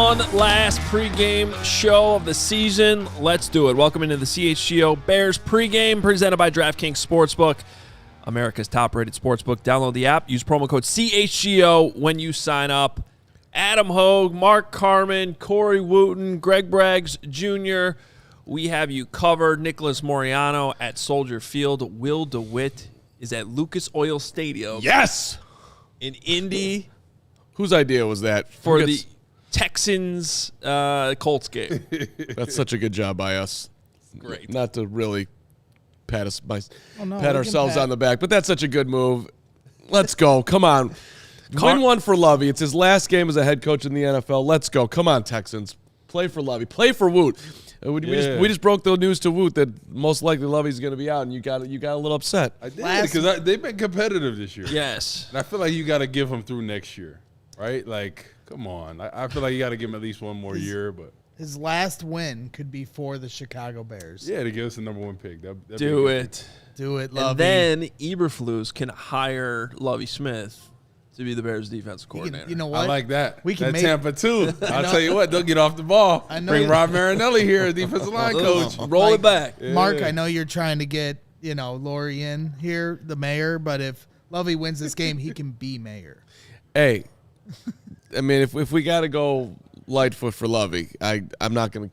One last pregame show of the season. Let's do it. Welcome into the CHGO Bears Pregame, presented by DraftKings Sportsbook, America's top-rated sportsbook. Download the app. Use promo code CHGO when you sign up. Adam Hoge, Mark Carman, Corey Wootton, Greg Braggs Jr., we have you covered. Nicholas Moriano at Soldier Field. Will DeWitt is at Lucas Oil Stadium. Yes! In Indy. Whose idea was that? For the Texans Colts game. That's such a good job by us. Great. Not to really pat ourselves on the back, but that's such a good move. Let's go. Come on. Win one for Lovie. It's his last game as a head coach in the NFL. Let's go. Come on, Texans. Play for Lovie. Play for Woot. We just broke the news to Woot that most likely Lovie's going to be out, and you got a little upset. I did, because they've been competitive this year. Yes. And I feel like you got to give them through next year, right? Like, come on. I feel like you got to give him at least one more year. But his last win could be for the Chicago Bears. Yeah, to give us the number one pick. Do it. Do it, Lovie. And then Eberflus can hire Lovie Smith to be the Bears' defensive coordinator. You know what? I like that. We can make Tampa too. I'll tell you what, they'll get off the ball. Bring Rob Marinelli here, defensive line coach. Roll it back. Yeah. Mark, I know you're trying to get, Lori in here, the mayor, but if Lovie wins this game, he can be mayor. Hey, I mean, if we got to go Lightfoot for Lovie, I'm not gonna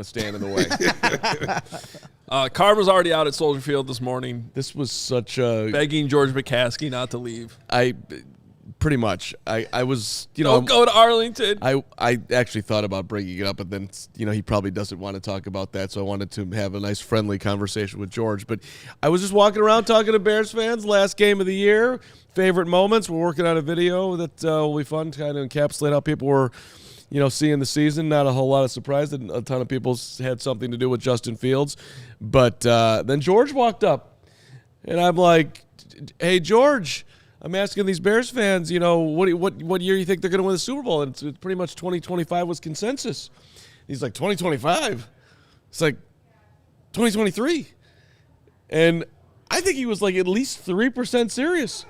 stand in the way. Carr was already out at Soldier Field this morning. This was such a begging George McCaskey not to leave. Pretty much. I was, Don't go to Arlington. I actually thought about bringing it up, but then, he probably doesn't want to talk about that, so I wanted to have a nice friendly conversation with George. But I was just walking around talking to Bears fans, last game of the year, favorite moments. We're working on a video that will be fun to kind of encapsulate how people were, seeing the season. Not a whole lot of surprise that a ton of people had something to do with Justin Fields. But then George walked up, and I'm like, hey, George, I'm asking these Bears fans, what year you think they're going to win the Super Bowl? And it's pretty much 2025 was consensus. He's like, 2025? It's like 2023. And I think he was like at least 3% serious.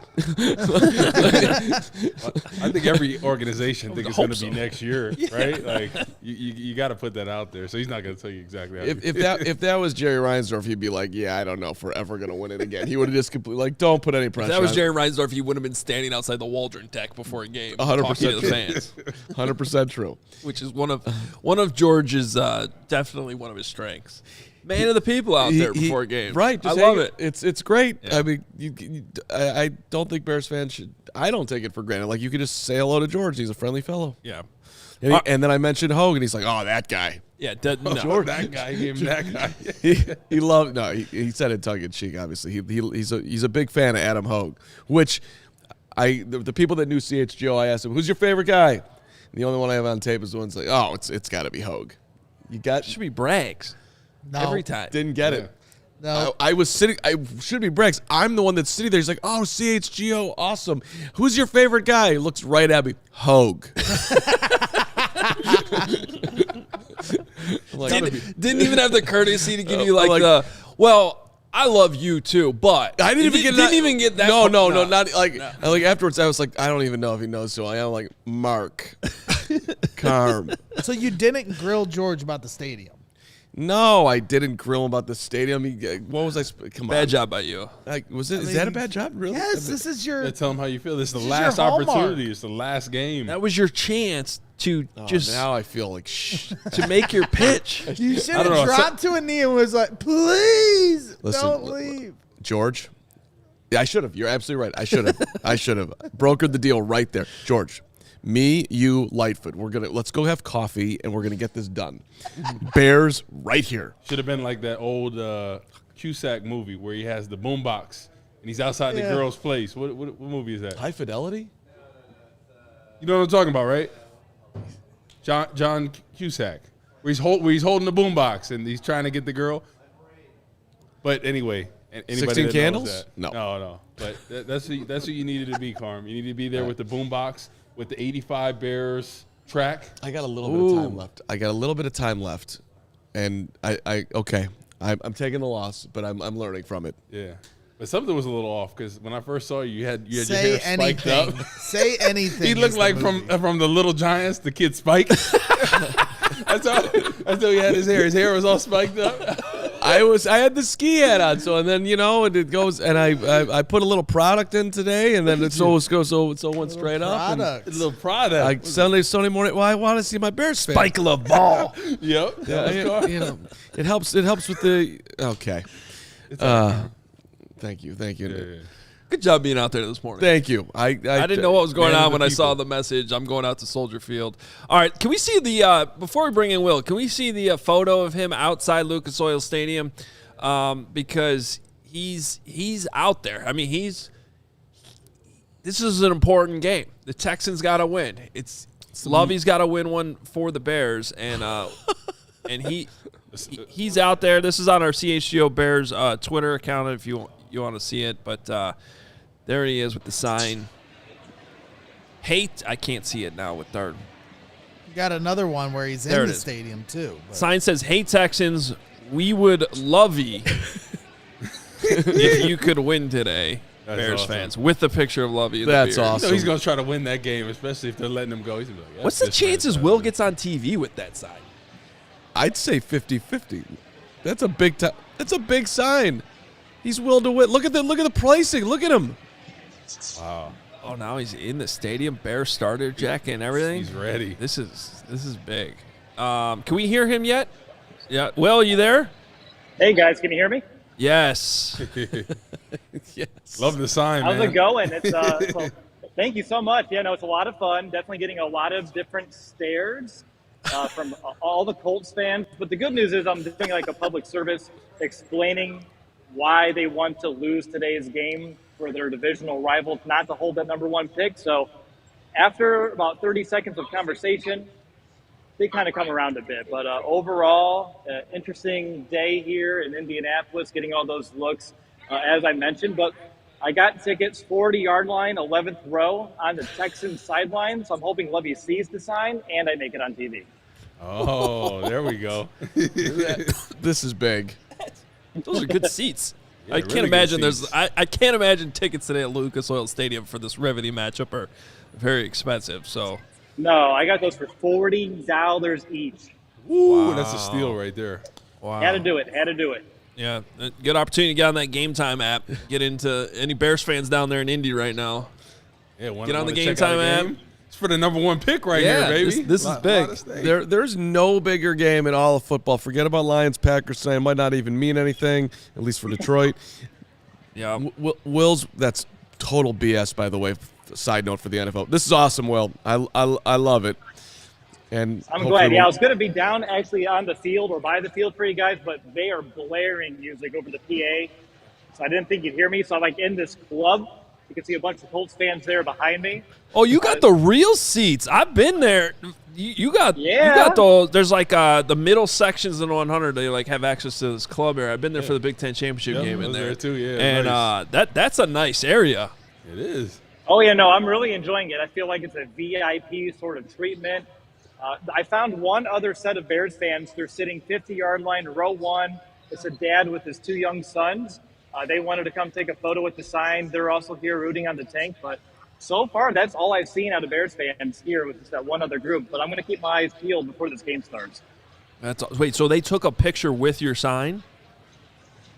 I think every organization thinks it's going to be next year, right? Like you got to put that out there. So he's not going to tell you exactly how. If that was Jerry Reinsdorf, he'd be like, yeah, I don't know if we're ever going to win it again. He would have just completely like, don't put any pressure. If that was Jerry Reinsdorf, he wouldn't have been standing outside the Waldron Tech before a game, 100% talking to the fans. 100% true. Which is one of George's definitely one of his strengths. Man of the people out there before a game. Right. I love it. It's great. Yeah. I mean, I don't think Bears fans should – I don't take it for granted. Like, you could just say hello to George. He's a friendly fellow. Yeah. And then I mentioned Hoge, and he's like, oh, that guy. Yeah. George, that guy. He gave him that guy. he loved – no, he said it tongue-in-cheek, obviously. He's a big fan of Adam Hoge, which the people that knew CHGO, I asked him, who's your favorite guy? And the only one I have on tape is the one that's like, oh, it's got to be Hoge. It should be Braggs. No. Every time. Didn't get it. No. I was sitting. I should be Braggs. I'm the one that's sitting there. He's like, "Oh, CHGO, awesome. Who's your favorite guy?" He looks right at me. Hoge. Didn't even have the courtesy to give you well, I love you too, but I didn't even get that. No, not like like afterwards. I was like, I don't even know if he knows who I am. Like Mark Carman. So you didn't grill George about the stadium? No, I didn't grill him about the stadium. What was I? Come on. Bad job by you. Is that a bad job? Really? Yes, this is your. Yeah, tell him how you feel. This is the last opportunity. It's the last game. That was your chance to just. Now I feel like to make your pitch. You should have dropped to a knee and was like, "Please, don't leave." George. Yeah, I should have. You're absolutely right. I should have brokered the deal right there, George. Me, you, Lightfoot. Let's go have coffee and we're gonna get this done. Bears right here. Should have been like that old Cusack movie where he has the boombox and he's outside the girl's place. What movie is that? High Fidelity? You know what I'm talking about, right? John Cusack. Where he's holding the boombox and he's trying to get the girl. But anyway, anybody 16 that Candles? knows that, No. But that's who you needed to be, Carm. You need to be there with the boombox. With the 85 Bears track. I got a little bit of time left. And I'm taking the loss, but I'm learning from it. Yeah. But something was a little off because when I first saw you, you had your Say hair spiked up. anything. Say anything. He looked is like the movie. from the Little Giants, the kid Spike. That's how he had his hair. His hair was all spiked up. I had the ski hat on, so and then and it goes, and I put a little product in today, and then it so went straight up. Product. A little product. Sunday morning. Well, I want to see my Bears fans. Spike love ball. Yep. It helps with the okay. Thank you. Yeah. Good job being out there this morning. Thank you. I didn't know what was going man on of the when I saw people. the message. I'm going out to Soldier Field. All right, can we see the before we bring in Will? Can we see the photo of him outside Lucas Oil Stadium? Because he's out there. I mean, this is an important game. The Texans got to win. Lovie's got to win one for the Bears, and he's out there. This is on our CHGO Bears Twitter account if you want to see it, but there he is with the sign. Hate, I can't see it now with third. You got another one where he's There in it the is. stadium too. But Sign says, "Hey Texans, we would Lovie if you could win today." That's Bears awesome. fans with the picture of Lovie. In That's the beard. awesome. You know he's going to try to win that game, especially if they're letting him go. He's gonna be like, What's the "That's chances fantastic." Will gets on TV with that sign? I'd say 50-50. That's a big time. That's a big sign. He's Will DeWitt. Look at the pricing. Look at him. Wow. Oh, now he's in the stadium, Bears starter jacket and everything. He's ready. This is big. Can we hear him yet? Yeah. Will, are you there? Hey guys, can you hear me? Yes. Yes. Love the sign, How's man. it going? It's well, thank you so much. Yeah, no, it's a lot of fun. Definitely getting a lot of different stares from all the Colts fans. But the good news is I'm doing like a public service explaining why they want to lose today's game for their divisional rival, not to hold that number one pick. So after about 30 seconds of conversation, they kind of come around a bit. But overall, interesting day here in Indianapolis, getting all those looks, as I mentioned. But I got tickets 40-yard line, 11th row on the Texans sideline. So I'm hoping Lovie sees the sign and I make it on TV. Oh, there we go. This is big. Those are good seats. Yeah, I really can't good imagine seats. I can't imagine tickets today at Lucas Oil Stadium for this riveting matchup are very expensive. So No, I got those for $40 each. Ooh, that's a steal right there. wow. Had to do it. Yeah, good opportunity to get on that Game Time app. Get into any Bears fans down there in Indy right now. Yeah, Get on the Game check out Time the game? It's for the number one pick right here, baby. This is Lot big. of stake. There's no bigger game in all of football. Forget about Lions, Packers. Saying might not even mean anything, at least for Detroit. Yeah. Will's that's total BS, by the way. Side note for the NFL. This is awesome, Will. I love it. And I'm hopefully glad. Yeah, I we'll- was going to be down actually on the field or by the field for you guys, but they are blaring music over the PA. So I didn't think you'd hear me. So I'm like in this club. You can see a bunch of Colts fans there behind me. Oh, you got the real seats. I've been there. You got Yeah. those. There's like the middle sections in the 100. They like have access to this club area. I've been there for the Big Ten championship Yep, game I in was there there too, yeah, And nice. that's a nice area. It is. Oh, yeah, no, I'm really enjoying it. I feel like it's a VIP sort of treatment. I found one other set of Bears fans. They're sitting 50-yard line, row one. It's a dad with his two young sons. They wanted to come take a photo with the sign. They're also here rooting on the tank. But so far, that's all I've seen out of Bears fans here with just that one other group. But I'm going to keep my eyes peeled before this game starts. Wait, so they took a picture with your sign?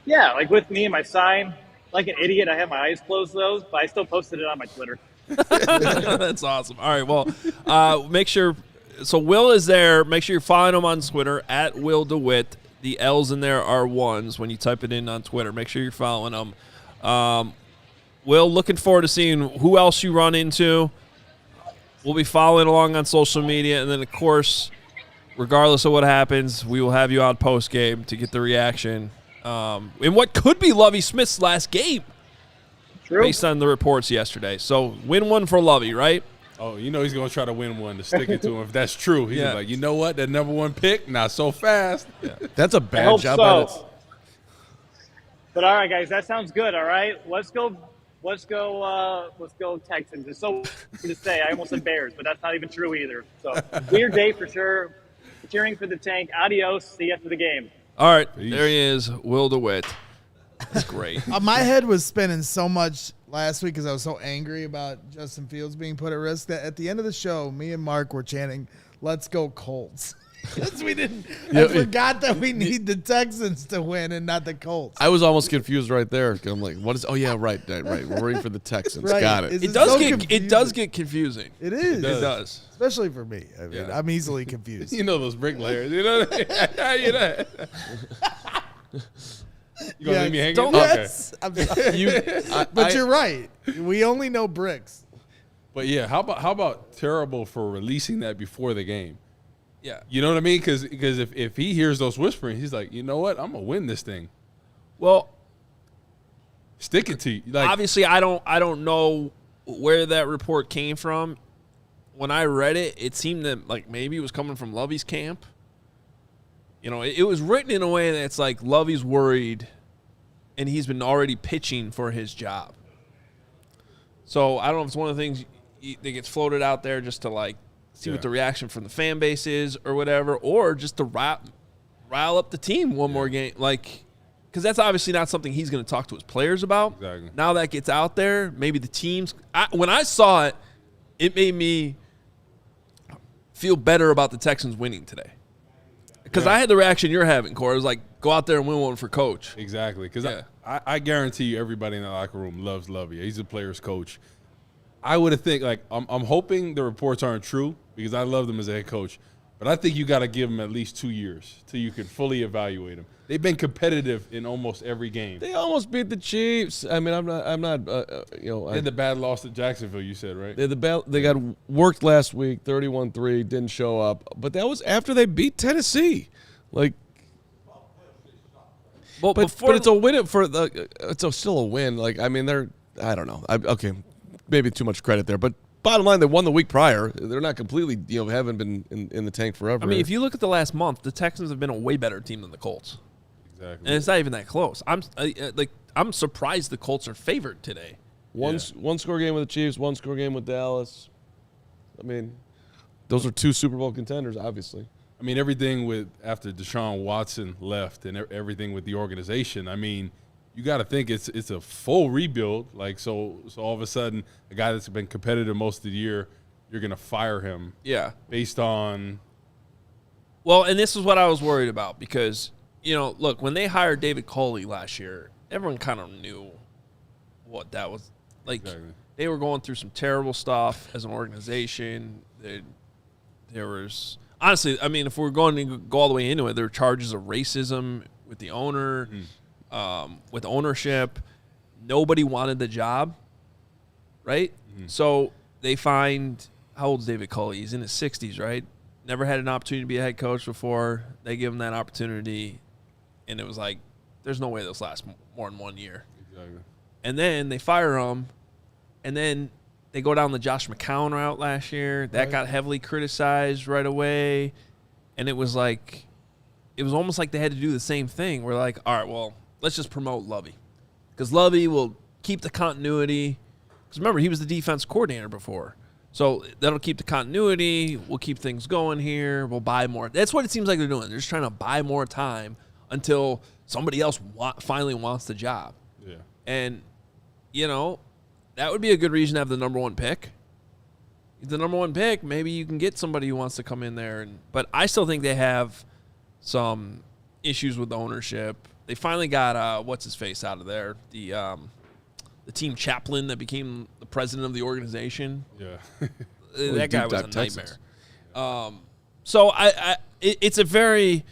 Yeah, like with me and my sign. Like an idiot, I have my eyes closed, though, but I still posted it on my Twitter. That's awesome. All right, well, make sure. So Will is there. Make sure you're following him on Twitter at Will DeWitt. The L's in there are ones when you type it in on Twitter. Make sure you're following him. Will, looking forward to seeing who else you run into. We'll be following along on social media, and then of course, regardless of what happens, we will have you on post game to get the reaction. In what could be Lovie Smith's last game, True. based on the reports yesterday. So win one for Lovie, right? Oh, you know he's going to try to win one to stick it to him. If that's true, he's Yeah. like, you know what? That number one pick, not so fast. Yeah. That's a I bad hope job. so. But all right, guys, that sounds good. All right, let's go Texans. It's so weird to say. I almost said Bears, but that's not even true either. So weird day for sure. Cheering for the tank. Adios. See you after the game. All right, Peace. there he is, Will DeWitt. That's great. My head was spinning so much last week because I was so angry about Justin Fields being put at risk that at the end of the show, me and Mark were chanting, "Let's go Colts." Because we didn't. I forgot that we need the Texans to win and not the Colts. I was almost confused right there. I'm like, what is? Oh yeah, right. We're rooting for the Texans. Right. Got it. It's It does get confusing. It is. It does. Especially for me. I mean, I'm easily confused. You know those bricklayers. You know. You know. You gonna leave me hanging? Don't. Okay. I'm sorry. But you're right. We only know bricks. But yeah, how about terrible for releasing that before the game? Yeah. You know what I mean? Because if he hears those whispering, he's like, you know what? I'm gonna win this thing. Well, Stick it to you. Like, obviously, I don't know where that report came from. When I read it, it seemed that like maybe it was coming from Lovie's camp. You know, it was written in a way that's like Lovie's worried, and he's been already pitching for his job. So I don't know if it's one of the things that gets floated out there just to like see what the reaction from the fan base is or whatever, or just to rile up the team one more game. Like, because that's obviously not something he's going to talk to his players about. Exactly. Now that gets out there, maybe the teams. When I saw it, it made me feel better about the Texans winning today. Because I had the reaction you're having, Corey. It was like, go out there and win one for Coach. Exactly. Because I guarantee you everybody in the locker room loves Lovie. He's a player's coach. I would have think, like, I'm hoping the reports aren't true because I love them as a head coach. But I think you got to give him at least 2 years till you can fully evaluate him. They've been competitive in almost every game. They almost beat the Chiefs. I mean, I'm not. They had the bad loss to Jacksonville, you said, right? They got worked last week, 31-3, didn't show up. But that was after they beat Tennessee. Like, Well, but it's a win still a win. Like, I mean, I don't know. Okay, maybe too much credit there, but bottom line, they won the week prior. They're not completely, haven't been in the tank forever. I mean, if you look at the last month, the Texans have been a way better team than the Colts. Exactly. And it's not even that close. I'm surprised the Colts are favored today. One score game with the Chiefs, one score game with Dallas. I mean, those are two Super Bowl contenders, obviously. I mean, everything after Deshaun Watson left and everything with the organization, I mean, you got to think it's a full rebuild. Like, so all of a sudden, a guy that's been competitive most of the year, you're going to fire him. Yeah. Based on. Well, and this is what I was worried about because, look, when they hired David Culley last year, everyone kind of knew what that was. Like, Exactly. They were going through some terrible stuff as an organization. There was – honestly, I mean, if we're going to go all the way into it, there were charges of racism with the owner, with ownership. Nobody wanted the job, right? Mm-hmm. So they find – how old is David Culley? He's in his 60s, right? Never had an opportunity to be a head coach before. They give him that opportunity, and it was like, there's no way this lasts more than 1 year. Exactly. And then they fire him, and then they go down the Josh McCown route last year. That got heavily criticized right away, and it was almost like they had to do the same thing. We're like, all right, well, let's just promote Lovie because Lovie will keep the continuity. Because remember, he was the defense coordinator before. So that'll keep the continuity. We'll keep things going here. We'll buy more. That's what it seems like they're doing. They're just trying to buy more time until somebody else finally wants the job. Yeah. And, that would be a good reason to have the number one pick. The number one pick, maybe you can get somebody who wants to come in there. But I still think they have some issues with the ownership. They finally got, what's-his-face out of there, the team chaplain that became the president of the organization. Yeah. That guy was a nightmare. So it's a very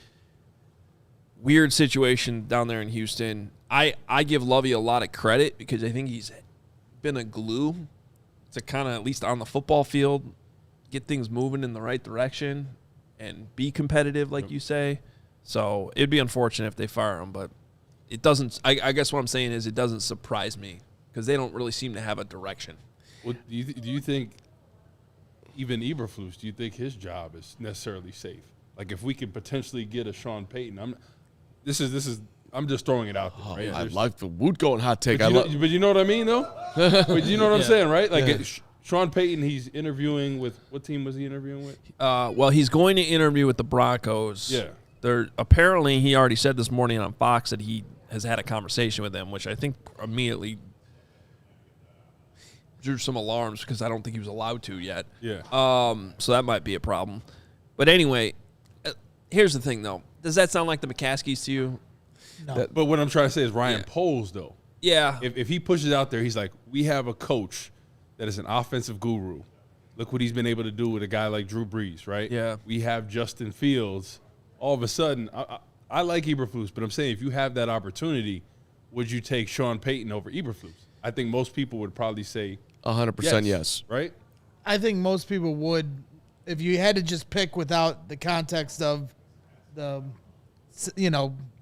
weird situation down there in Houston. I give Lovie a lot of credit because I think he's been a glue to kind of, at least on the football field, get things moving in the right direction and be competitive, like you say. So it'd be unfortunate if they fire him, but it doesn't. I guess what I'm saying is it doesn't surprise me because they don't really seem to have a direction. Well, do you think even Eberflus, do you think his job is necessarily safe? Like if we could potentially get a Sean Payton, I'm just throwing it out there. Right? I like the Woot going hot take. But you know what I mean, though? But you know what I'm saying, right? Like Sean Payton, he's interviewing with – what team was he interviewing with? Well, he's going to interview with the Broncos. Yeah. Apparently, he already said this morning on Fox that he has had a conversation with him, which I think immediately drew some alarms because I don't think he was allowed to yet. Yeah. So that might be a problem. But anyway, here's the thing, though. Does that sound like the McCaskies to you? No. But what I'm trying to say is Ryan Poles, though. Yeah. If he pushes out there, he's like, we have a coach that is an offensive guru. Look what he's been able to do with a guy like Drew Brees, right? Yeah. We have Justin Fields. All of a sudden, I like Eberflus, but I'm saying if you have that opportunity, would you take Sean Payton over Eberflus? I think most people would probably say 100% yes. Right? I think most people would, if you had to just pick without the context of the,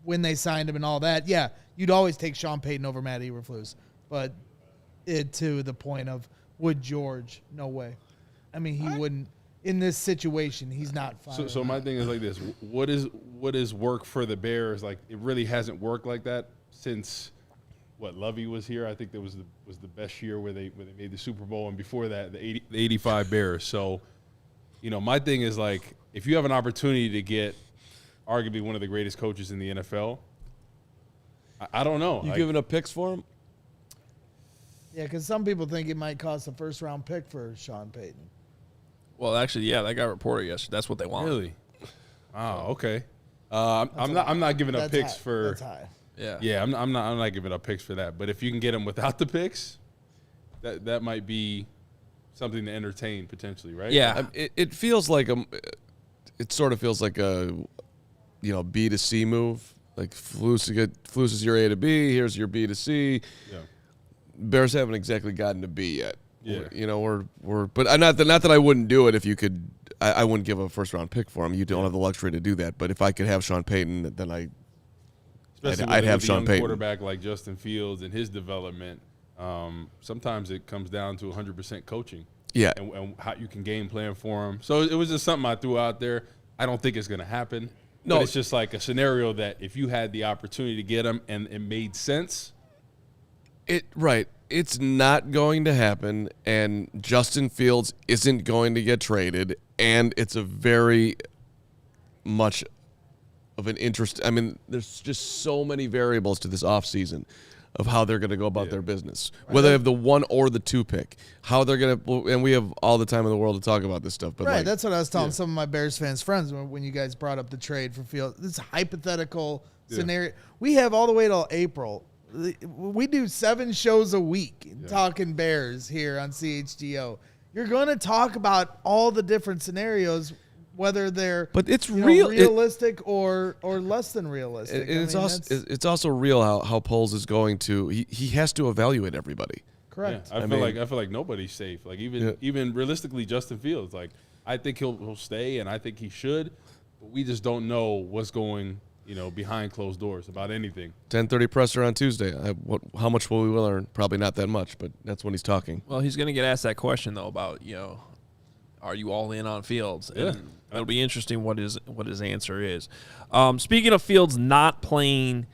when they signed him and all that, yeah, you'd always take Sean Payton over Matt Eberflus. But to the point of, would George? No way. I mean, he wouldn't. In this situation, he's not fine. So my thing is like this: what is work for the Bears? Like, it really hasn't worked like that since Lovie was here. I think that was the best year where they made the Super Bowl, and before that, the 85 Bears. So, my thing is like, if you have an opportunity to get arguably one of the greatest coaches in the NFL, I don't know. You giving up picks for him? Yeah, because some people think it might cost a first-round pick for Sean Payton. Well, actually, yeah, that got reported yesterday. That's what they want. Really? Oh, okay. I'm not giving up picks for. That's high. Yeah. Yeah, I'm not giving up picks for that. But if you can get them without the picks, that might be something to entertain potentially, right? Yeah. It feels like it sort of feels like a B to C move. Like Flus is your A to B. Here's your B to C. Yeah. Bears haven't exactly gotten to B yet. Yeah. But not that I wouldn't do it if you could. I wouldn't give a first round pick for him. You don't have the luxury to do that. But if I could have Sean Payton, then I'd have Sean Payton. Quarterback like Justin Fields and his development. Sometimes it comes down to 100% coaching. Yeah. And how you can game plan for him. So it was just something I threw out there. I don't think it's going to happen. No, but it's just like a scenario that if you had the opportunity to get him and it made sense. It's not going to happen, and Justin Fields isn't going to get traded, and it's a very much of an interest. I mean, there's just so many variables to this offseason of how they're going to go about their business, whether they have the 1 or the 2 pick, how they're going to, and we have all the time in the world to talk about this stuff. But that's what I was telling some of my Bears fans friends when you guys brought up the trade for Fields. This hypothetical scenario. We have all the way till April. We do 7 shows a week talking Bears here on CHGO. You're going to talk about all the different scenarios, whether they're realistic or less than realistic. And it's also real how Poles is going to. He has to evaluate everybody. Correct. Yeah, I feel like nobody's safe. Like even realistically, Justin Fields. Like, I think he'll stay, and I think he should. But we just don't know what's going behind closed doors about anything. 10:30 presser on Tuesday. How much will we learn? Probably not that much, but that's when he's talking. Well, he's going to get asked that question though about are you all in on Fields? And it'll be interesting what his answer is. Speaking of Fields not playing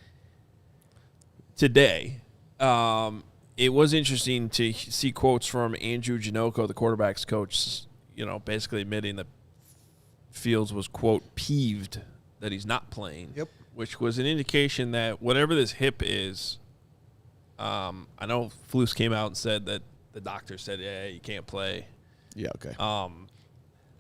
today, it was interesting to see quotes from Andrew Janocko, the quarterback's coach, basically admitting that Fields was, quote, peeved that he's not playing. Yep. Which was an indication that whatever this hip is, I know Flus came out and said that the doctor said, yeah, you can't play. Yeah, okay.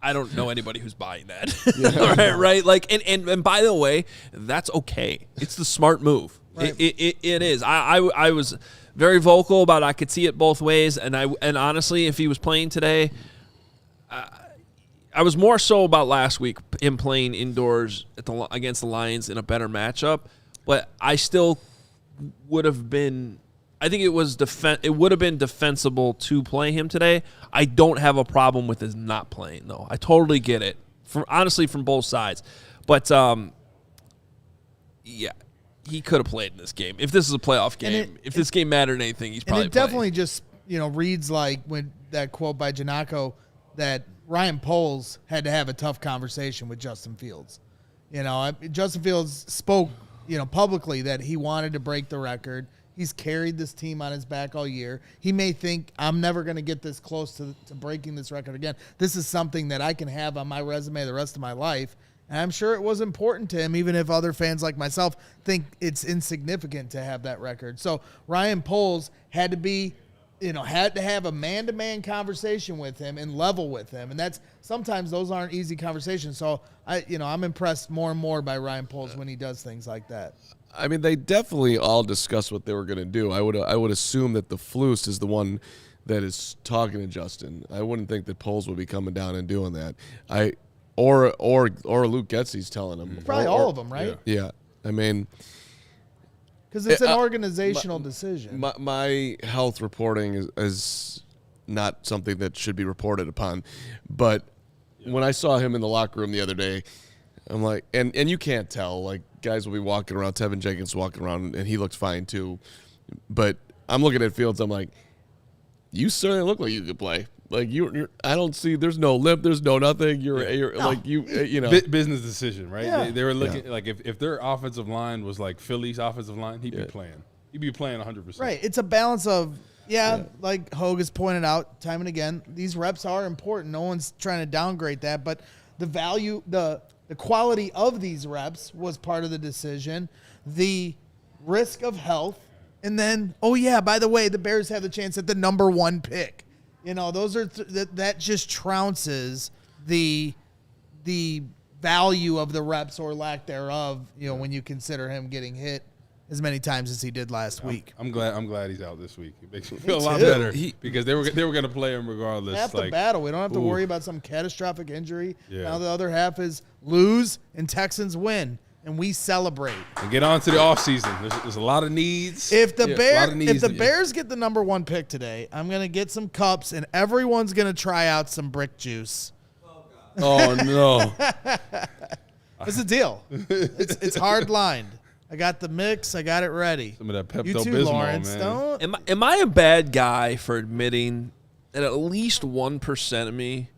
I don't know anybody who's buying that. right? Like, and by the way, that's okay. It's the smart move. Right. It is. I was very vocal about I could see it both ways, and honestly, if he was playing today, I was more so about last week, him playing indoors against the Lions in a better matchup, but I still would have been. I think it would have been defensible to play him today. I don't have a problem with his not playing, though. I totally get it, honestly, from both sides. But, yeah, he could have played in this game. If this is a playoff game, if this game mattered anything, he's probably playing. And it definitely just, reads like when that quote by Janocko that Ryan Poles had to have a tough conversation with Justin Fields. Justin Fields spoke, publicly that he wanted to break the record. He's carried this team on his back all year. He may think, I'm never going to get this close to breaking this record again. This is something that I can have on my resume the rest of my life. And I'm sure it was important to him, even if other fans like myself think it's insignificant to have that record. So Ryan Poles had to have a man-to-man conversation with him and level with him. And sometimes those aren't easy conversations. So I'm impressed more and more by Ryan Poles when he does things like that. I mean, they definitely all discussed what they were going to do. I would assume that the Flus is the one that is talking to Justin. I wouldn't think that Poles would be coming down and doing that. Or Luke Getsy's telling him. Probably all of them, right? Yeah. I mean, because it's an organizational decision. My health reporting is not something that should be reported upon. But when I saw him in the locker room the other day, I'm like, and you can't tell. Like, guys will be walking around, Tevin Jenkins walking around, and he looks fine too. But I'm looking at Fields, I'm like, you certainly look like you could play. Like I don't see. There's no limp. There's no nothing. You're no. Like you know. Business decision, right? Yeah. They were looking like if their offensive line was like Philly's offensive line, he'd be playing. He'd be playing 100%. Right. It's a balance of like Hoge has pointed out time and again. These reps are important. No one's trying to downgrade that, but the value, the quality of these reps was part of the decision. The risk of health, and then by the way, the Bears have the chance at the number 1 pick. Those are that just trounces the value of the reps or lack thereof. When you consider him getting hit as many times as he did last week. I'm glad he's out this week. It makes me feel a lot better because they were going to play him regardless. Half the battle. We don't have to worry about some catastrophic injury. Yeah. Now the other half is lose and Texans win. And we celebrate. And get on to the offseason. There's a lot of needs. If the Bears get the number 1 pick today, I'm going to get some cups, and everyone's going to try out some brick juice. Oh, no. What's the deal? It's hard lined. I got the mix. I got it ready. Some of that Pepto-Bismol, you too, Lawrence. man. Am I a bad guy for admitting that at least 1% of me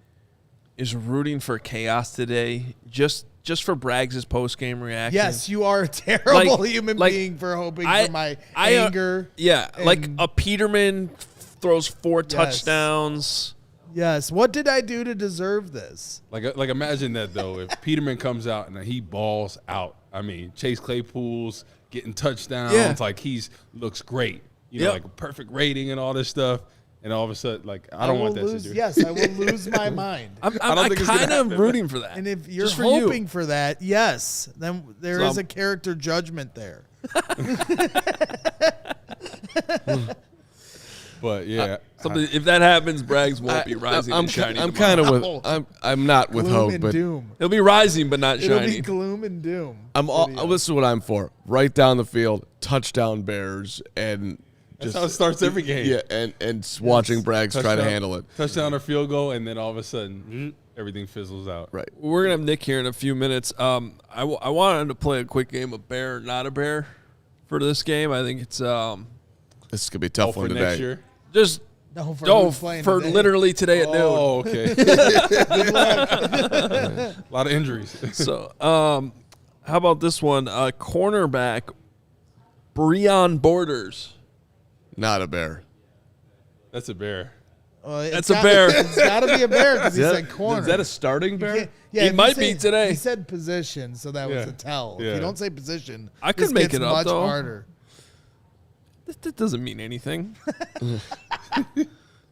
is rooting for chaos today? Just for Braggs' post-game reaction. Yes, you are a terrible human being for hoping for my anger. Like a Peterman throws 4 touchdowns. Yes. What did I do to deserve this? Like imagine that, though. If Peterman comes out and he balls out. I mean, Chase Claypool's getting touchdowns. Yeah. Like looks great. Like a perfect rating and all this stuff. And all of a sudden, like, I don't want that situation. Yes, I will lose my mind. I'm kind of rooting for that. And if you're hoping for that, yes, then there is a character judgment there. But yeah, if that happens, Braggs won't be rising and shining. I'm kind of with. I'm not with Hoge, but doom. He'll be rising, but not shining. It'll be gloom and doom. This is what I'm for. Right down the field, touchdown Bears, and. That's how it starts every game. Yeah, and watching Braggs try to handle it. Touchdown or field goal, and then all of a sudden, everything fizzles out. Right. We're going to have Nick here in a few minutes. I wanted to play a quick game of Bear, not a Bear for this game. I think it's this is going to be a tough one for today. Next year? Just for literally today at noon. Oh, okay. A lot of injuries. So, how about this one? Cornerback, Breon Borders. Not a Bear. That's a Bear. That's a Bear. It's got to be a Bear because he said corner. Is that a starting Bear? He might be today. He said position, so that was a tell. Yeah. If you don't say position, I could make it up, much though. harder. That doesn't mean anything.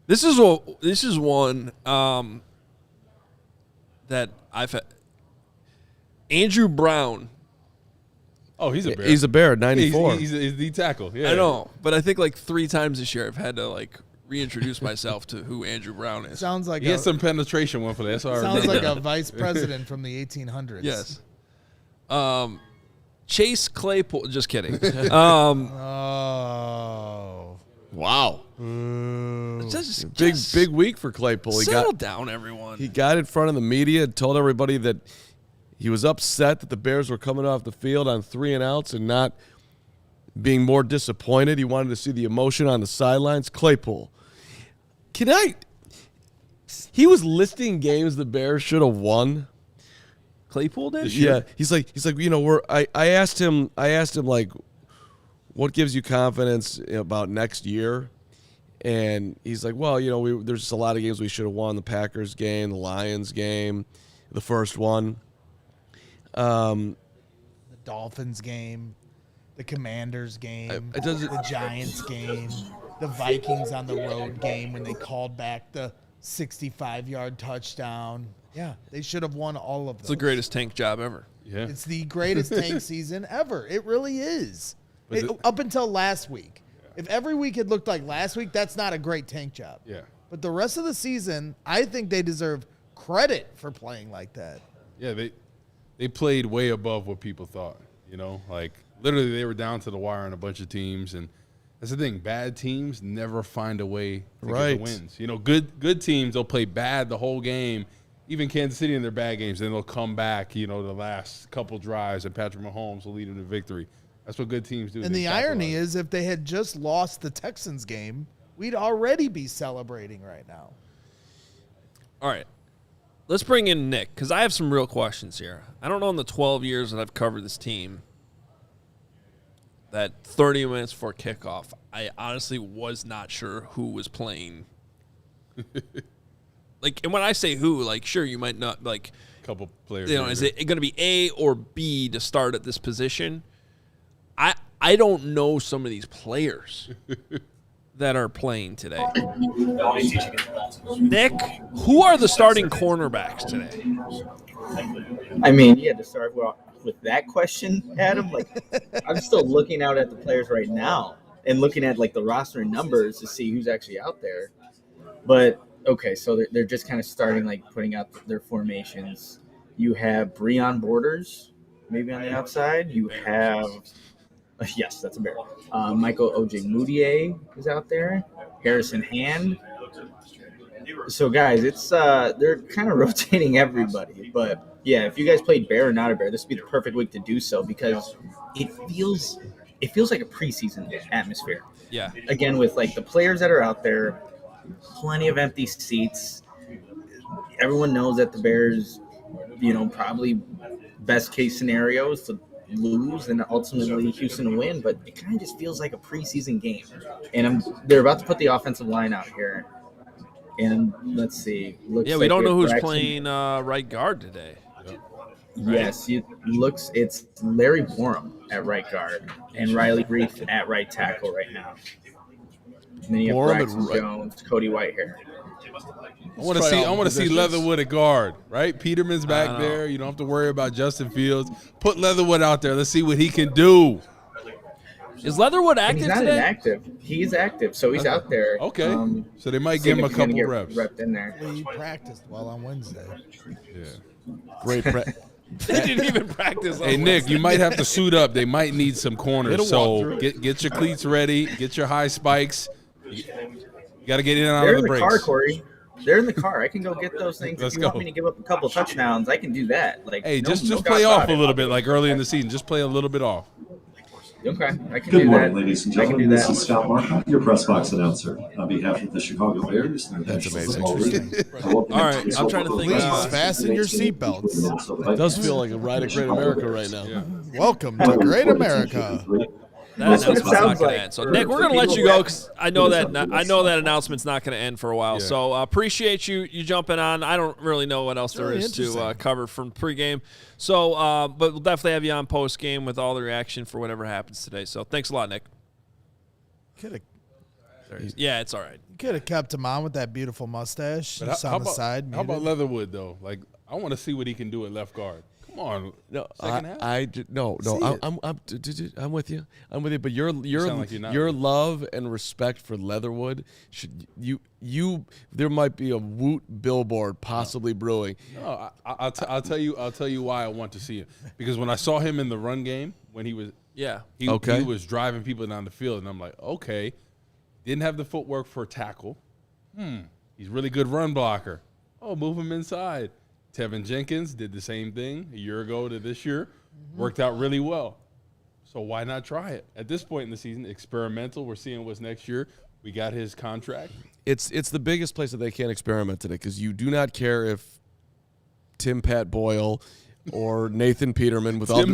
This is one that I've had. Andrew Brown. Oh, he's a Bear. He's a Bear, 94. He's the tackle. Yeah. I know, but I think like 3 times this year I've had to reintroduce myself to who Andrew Brown is. Sounds like he has some penetration one for that. Sounds like a vice president from the 1800s. Yes. Chase Claypool. Just kidding. Oh. Wow. Just Big week for Claypool. Settle down, everyone. He got in front of the media and told everybody that he was upset that the Bears were coming off the field on 3 and outs and not being more disappointed. He wanted to see the emotion on the sidelines. Claypool. He was listing games the Bears should have won. Claypool did? Yeah. He's like, I asked him like, what gives you confidence about next year? And he's like, well, there's just a lot of games we should have won. The Packers game, the Lions game, the first one. The Dolphins game, the Commanders game, the Giants game, the Vikings on the road game when they called back the 65-yard touchdown. Yeah, they should have won all of those. It's the greatest tank job ever. Yeah. It's the greatest tank season ever. It really is. Up until last week. If every week had looked like last week, that's not a great tank job. Yeah. But the rest of the season, I think they deserve credit for playing like that. Yeah, they played way above what people thought, Like, literally they were down to the wire on a bunch of teams, and that's the thing. Bad teams never find a way to get the wins. Good teams, they'll play bad the whole game, even Kansas City in their bad games, then they'll come back, the last couple drives, and Patrick Mahomes will lead them to victory. That's what good teams do. And the irony is, if they had just lost the Texans game, we'd already be celebrating right now. All right. Let's bring in Nick, because I have some real questions here. I don't know in the 12 years that I've covered this team that 30 minutes before kickoff, I honestly was not sure who was playing. And when I say who, sure, you might not, a couple players. Is it going to be A or B to start at this position? I don't know some of these players that are playing today. Nick, who are the starting cornerbacks today? I mean, you had to start with that question, Adam. I'm still looking out at the players right now and looking at the roster and numbers to see who's actually out there. But okay, so they're just kind of starting putting out their formations. You have Breon Borders maybe on the outside. You have yes, that's a bear. Michael Ojemudia is out there. Harrison Hand. So guys, it's they're kind of rotating everybody, but yeah, if you guys played bear or not a bear, this would be the perfect week to do so because it feels like a preseason atmosphere. Yeah. Again, with the players that are out there, plenty of empty seats. Everyone knows that the Bears, probably best case scenario is to lose and ultimately Houston to win, but it kind of just feels like a preseason game. And they're about to put the offensive line out here. And let's see. We don't know who's playing right guard today. Yes, it's Larry Borum at right guard and Riley Reef at right tackle right now. And then you have Braxton Jones, Cody Whitehair. I want to see Leatherwood at guard, right? Peterman's back there. You don't have to worry about Justin Fields. Put Leatherwood out there. Let's see what he can do. Is Leatherwood active today? He's not today? Inactive. He's active, so he's out there. Okay. So they might give him a couple reps. Repped in there. He practiced well on Wednesday. Yeah. Great practice. They didn't even practice. Hey, Nick, you might have to suit up. They might need some corners. So get your cleats ready. Get your high spikes. You got to get in and out of the breaks. They're in the car, Corey. They're in the car. I can go get those things. If you want me to give up a couple touchdowns, I can do that. Hey, just play off a little bit, early in the season. Just play a little bit off. Okay, I can Good do morning, that. ladies and gentlemen. This is Scott Markham, your press box announcer. On behalf of the Chicago Bears, That's amazing. All right, I'm trying to think. Please fasten your seatbelts. It does feel like a ride at Great America right now. Yeah. Welcome to Great America. That announcement's not going to end. So, Nick, we're going to let you go because I know that announcement's not going to end for a while. Yeah. So, appreciate you jumping on. I don't really know what else there is to cover from pregame. So, but we'll definitely have you on postgame with all the reaction for whatever happens today. So, thanks a lot, Nick. Yeah, it's all right. You could have kept him on with that beautiful mustache. Just on the side. How about Leatherwood, though? I want to see what he can do at left guard. Come on. No, Second half? I'm with you. But your sound like you're not. your love and respect for Leatherwood should there might be a Woot billboard possibly brewing. No, I'll tell you why I want to see him, because when I saw him in the run game when he was he was driving people down the field, and I'm like, okay, didn't have the footwork for a tackle. He's really good run blocker. Oh, move him inside. Tevin Jenkins did the same thing a year ago to this year. Worked out really well. So why not try it? At this point in the season, experimental. We're seeing what's next year. We got his contract. It's the biggest place that they can experiment today, because you do not care if Tim Pat Boyle or Nathan Peterman with all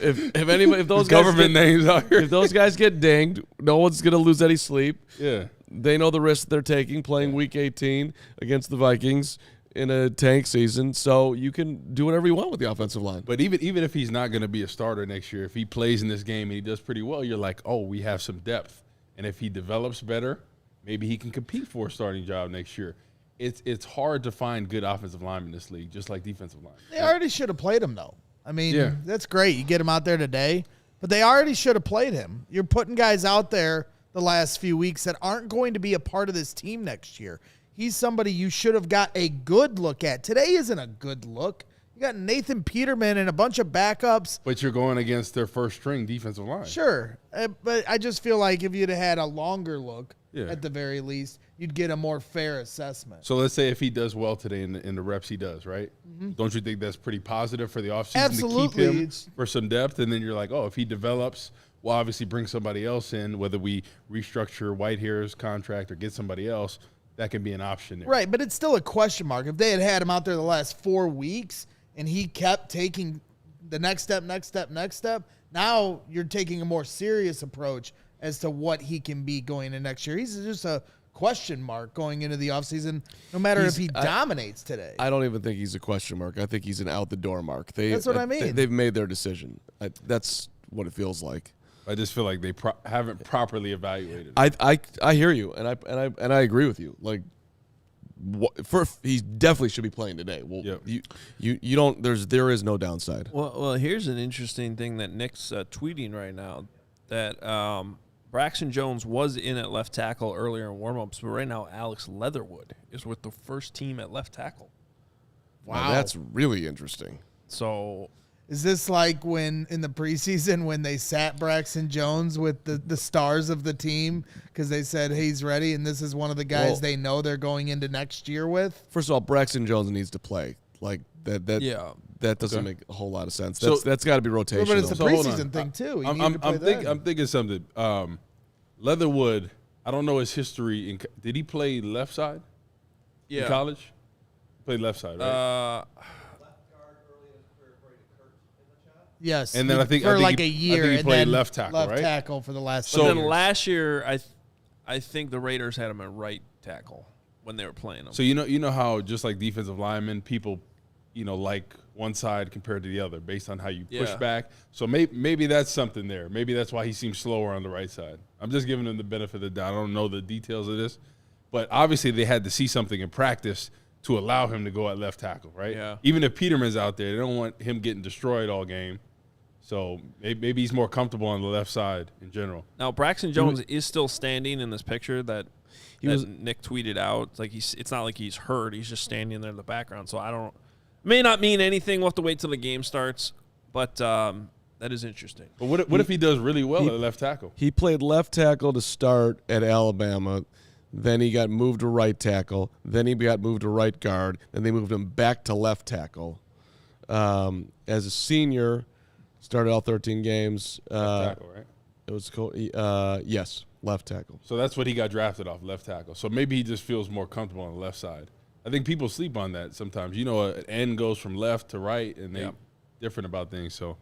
if those government names out here, if those guys get dinged, no one's gonna lose any sleep. Yeah. They know the risk they're taking playing Week 18 against the Vikings in a tank season, so you can do whatever you want with the offensive line. But even if he's not going to be a starter next year, if he plays in this game and he does pretty well, you're like, oh, we have some depth. And if he develops better, maybe he can compete for a starting job next year. It's hard to find good offensive linemen in this league, just like defensive linemen. They already should have played him, though. I mean, That's great. You get him out there today, but they already should have played him. You're putting guys out there the last few weeks that aren't going to be a part of this team next year. He's somebody you should have got a good look at. Today isn't a good look. You got Nathan Peterman and a bunch of backups. But you're going against their first-string defensive line. Sure, but I just feel like if you'd have had a longer look, at the very least, you'd get a more fair assessment. So let's say if he does well today in the reps he does, right? Mm-hmm. Don't you think that's pretty positive for the offseason Absolutely. to keep him for some depth? And then you're like, oh, if he develops, we'll obviously bring somebody else in, whether we restructure Whitehair's contract or get somebody else, that can be an option there. Right, but it's still a question mark. If they had him out there the last 4 weeks and he kept taking the next step, now you're taking a more serious approach as to what he can be going into next year. He's just a question mark going into the offseason, no matter if he dominates today. I don't even think he's a question mark. I think he's an out-the-door mark. That's what I mean. They've made their decision. That's what it feels like. I just feel like they haven't properly evaluated. I hear you, and I agree with you. Like, he definitely should be playing today. Well, you don't. There is no downside. Well, here's an interesting thing that Nick's tweeting right now, that Braxton Jones was in at left tackle earlier in warmups, but right now Alex Leatherwood is with the first team at left tackle. Wow, that's really interesting. So. Is this like when in the preseason when they sat Braxton Jones with the stars of the team because they said, hey, he's ready, and this is one of the guys they know they're going into next year with? First of all, Braxton Jones needs to play. Like that doesn't make a whole lot of sense. That's got to be rotational. But it's a preseason thing too. I'm thinking something. Leatherwood, I don't know his history. Did he play left side in college? Played left side, right? Yes, and then I think a year, I think he played left tackle, right? Left tackle for the last. So then last year, I think the Raiders had him at right tackle when they were playing him. So you know how just like defensive linemen, people, like one side compared to the other based on how you push back. So maybe that's something there. Maybe that's why he seems slower on the right side. I'm just giving him the benefit of the doubt. I don't know the details of this, but obviously they had to see something in practice to allow him to go at left tackle, right? Yeah. Even if Peterman's out there, they don't want him getting destroyed all game. So maybe he's more comfortable on the left side in general. Now, Braxton Jones is still standing in this picture that Nick tweeted out. It's like it's not like he's hurt. He's just standing there in the background. So may not mean anything. We'll have to wait till the game starts. But that is interesting. But what if he does really well at left tackle? He played left tackle to start at Alabama. Then he got moved to right tackle. Then he got moved to right guard. Then they moved him back to left tackle. As a senior, started all 13 games. Left tackle, right? It was cool. Yes, left tackle. So that's what he got drafted off, left tackle. So maybe he just feels more comfortable on the left side. I think people sleep on that sometimes. An end goes from left to right, and they're different about things. So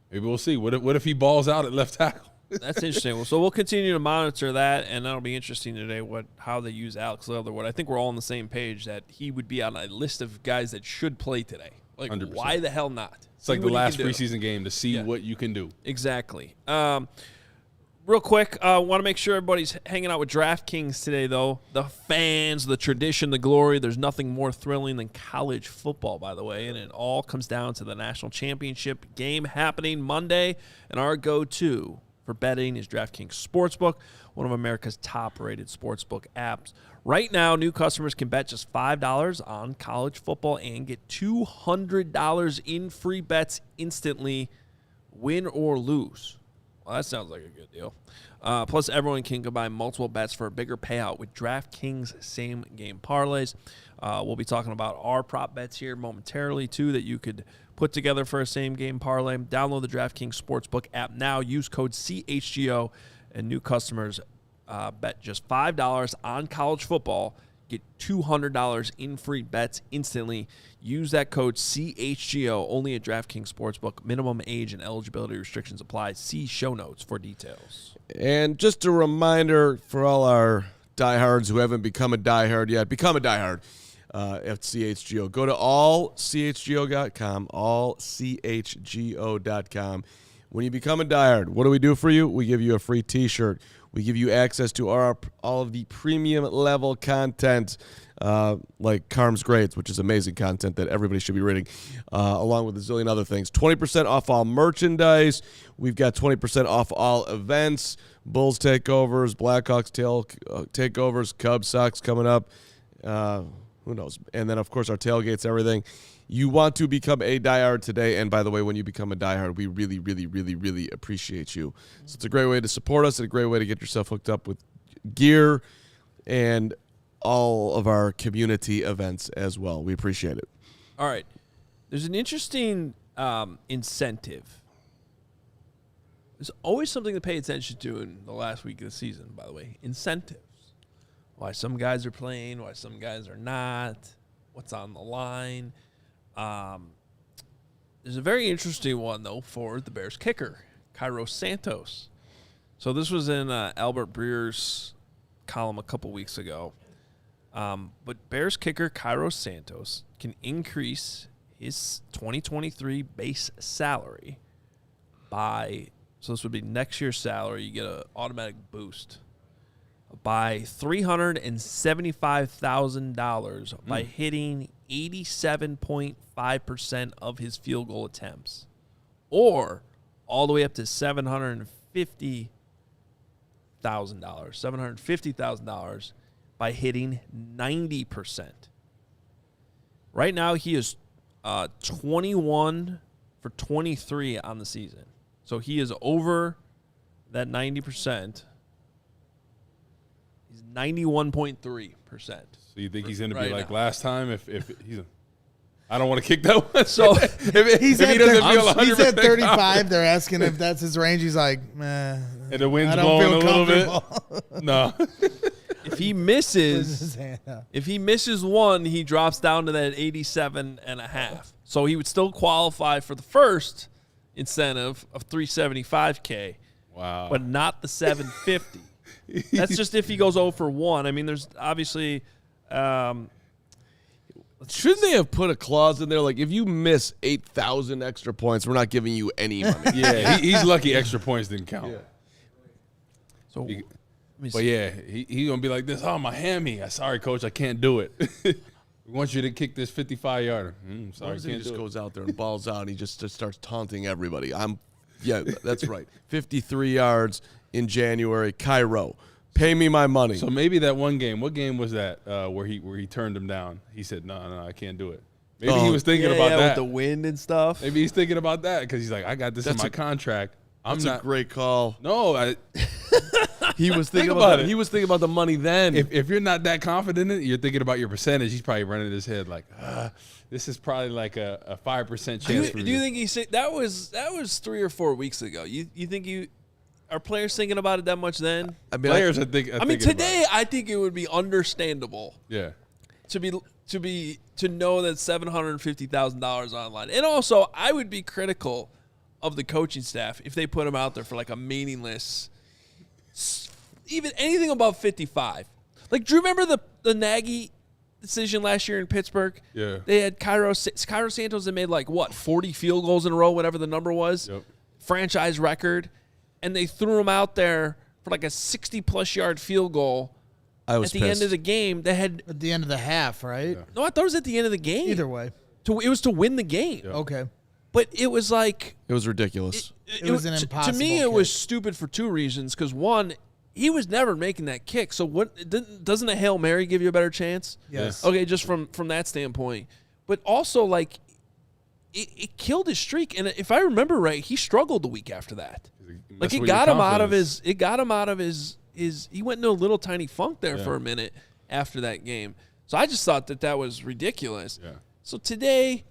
maybe we'll see. What if he balls out at left tackle? That's interesting. So we'll continue to monitor that, and that'll be interesting today how they use Alex Leatherwood. I think we're all on the same page that he would be on a list of guys that should play today. Like, 100%. Why the hell not? It's like the last preseason game to see what you can do. Exactly. Real quick, want to make sure everybody's hanging out with DraftKings today, though. The fans, the tradition, the glory. There's nothing more thrilling than college football, by the way, and it all comes down to the national championship game happening Monday, and our go-to for betting is DraftKings Sportsbook, one of America's top-rated sportsbook apps. Right now, new customers can bet just $5 on college football and get $200 in free bets instantly, win or lose. Well, that sounds like a good deal. Plus, everyone can combine multiple bets for a bigger payout with DraftKings same-game parlays. We'll be talking about our prop bets here momentarily, too, that you could put together for a same-game parlay. Download the DraftKings Sportsbook app now. Use code CHGO, and new customers bet just $5 on college football. Get $200 in free bets instantly. Use that code CHGO only at DraftKings Sportsbook. Minimum age and eligibility restrictions apply. See show notes for details. And just a reminder for all our diehards who haven't become a diehard yet, become a diehard. at CHGO. Go to allchgo.com, allchgo.com. When you become a diehard, what do we do for you? We give you a free T-shirt. We give you access to all of the premium level content, like Carm's Grades, which is amazing content that everybody should be reading, along with a zillion other things. 20% off all merchandise. We've got 20% off all events, Bulls takeovers, Blackhawks takeovers, Cubs Sox coming up. Who knows? And then, of course, our tailgates, everything. You want to become a diehard today. And by the way, when you become a diehard, we really, really, really, really appreciate you. So it's a great way to support us and a great way to get yourself hooked up with gear and all of our community events as well. We appreciate it. All right. There's an interesting incentive. There's always something to pay attention to in the last week of the season, by the way. Incentives. Why some guys are playing, why some guys are not, what's on the line. There's a very interesting one, though, for the Bears kicker, Cairo Santos. So this was in Albert Breer's column a couple weeks ago. But Bears kicker Cairo Santos can increase his 2023 base salary by, so this would be next year's salary, you get an automatic boost, by $375,000 by hitting 87.5% of his field goal attempts, or all the way up to $750,000 by hitting 90%. Right now, he is 21 for 23 on the season. So he is over that 90%. He's 91.3%. So you think he's going to be right like now. last time? If he's, I don't want to kick that one. So He's if he doesn't feel 100% he's at 35. confident. They're asking if that's his range. He's like, meh. And the wind's I don't blowing a feel little bit. comfortable. No. if he misses, one, he drops down to that 87.5. So he would still qualify for the first incentive of $375K, Wow. but not the $750. That's just if he goes 0 for 1. I mean, there's obviously. Shouldn't they have put a clause in there like if you miss 8,000 extra points, we're not giving you any money? Yeah, he's lucky extra points didn't count. Yeah. So, But yeah, he's going to be like this. Oh, my hammy. Sorry, coach, I can't do it. We want you to kick this 55-yarder. Sorry, He can't just do goes out there and balls out, and he just starts taunting everybody. Yeah, that's right. 53 yards in January, Cairo. Pay me my money. So maybe that one game. What game was that where he turned him down? He said, no, I can't do it. Maybe he was thinking about that. with the wind and stuff. Maybe he's thinking about that because he's like, I got this in my contract. That's a great call. No, He was thinking Think about about it. He was thinking about the money then. if you're not that confident in it, you're thinking about your percentage. He's probably running his head like, this is probably like a 5% chance for Do you think he said that was 3 or 4 weeks ago? You think are players thinking about it that much then? I mean, players are thinking. I mean, today I think it would be understandable. Yeah. To know that $750,000 online, and also I would be critical of the coaching staff if they put him out there for like a meaningless, even anything above 55. Like, do you remember the Nagy decision last year in Pittsburgh? Yeah. They had Cairo Santos that made like 40 field goals in a row, whatever the number was, Yep. franchise record, and they threw him out there for like a 60-plus yard field goal. I was at the pissed. end of the game, they had At the end of the half, right? no. I thought it was at the end of the game. Either way. It was to win the game. Yeah. Okay. But it was like It was ridiculous. It was an to impossible me. It was kick. stupid for 2 reasons. Because one, he was never making that kick. So doesn't a Hail Mary give you a better chance? Yes. Okay, just from that standpoint. But also, like, it killed his streak. And if I remember right, he struggled the week after that. Like, it got him out of his. He went into a little tiny funk there for a minute after that game. So I just thought that was ridiculous. Yeah. So today,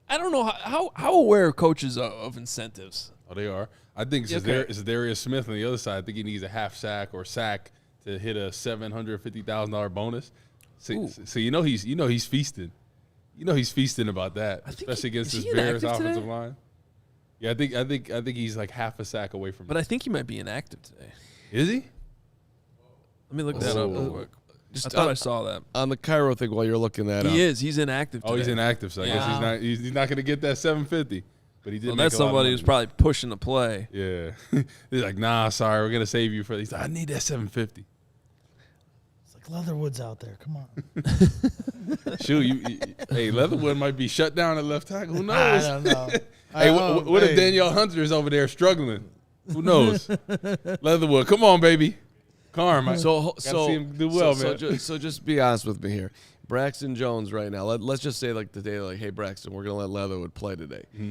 I don't know how aware are coaches of incentives. Oh, they are. I think Zadarius Smith on the other side. I think he needs a half sack or sack to hit a $750,000 bonus. So he's feasting. You know he's feasting about that, especially against this Bears offensive line. Yeah, I think he's like half a sack away from. But I think he might be inactive today. Is he? Let me look that up real quick. I thought I saw that. On the Cairo thing while you're looking that up. He is. He's inactive today. Oh, he's inactive, so I guess he's not going to get that 750. But he did. Well, that's somebody who's probably pushing the play. Yeah. He's like, nah, sorry, we're going to save you for this. He's like, I need that 750. It's like Leatherwood's out there. Come on. Shoot, hey, Leatherwood might be shut down at left tackle. Who knows? I don't know. Hey, what if Danielle Hunter is over there struggling? Who knows? Leatherwood, come on, baby. Carm, So see him do well, man. Just be honest with me here. Braxton Jones right now. Let's just say like today, like, hey Braxton, we're gonna let Leatherwood play today. Mm-hmm.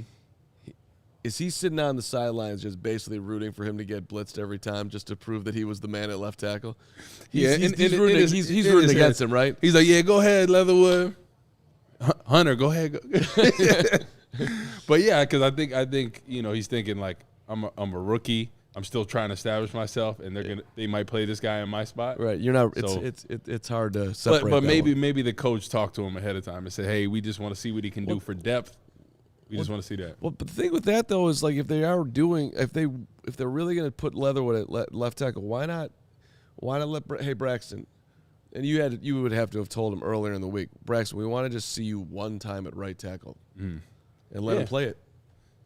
Is he sitting on the sidelines just basically rooting for him to get blitzed every time just to prove that he was the man at left tackle? He's rooting against him, right? He's like, yeah, go ahead, Leatherwood. Hunter, go ahead. But yeah, because I think he's thinking like I'm a rookie. I'm still trying to establish myself, and they might play this guy in my spot. Right, you're not. It's hard to separate. But maybe the coach talked to him ahead of time and said, "Hey, we just want to see what he can do for depth. We just want to see that." Well, but the thing with that though is like if they're really going to put Leatherwood at left tackle, why not let Braxton? And you would have to have told him earlier in the week, Braxton, we want to just see you one time at right tackle, and let him play it.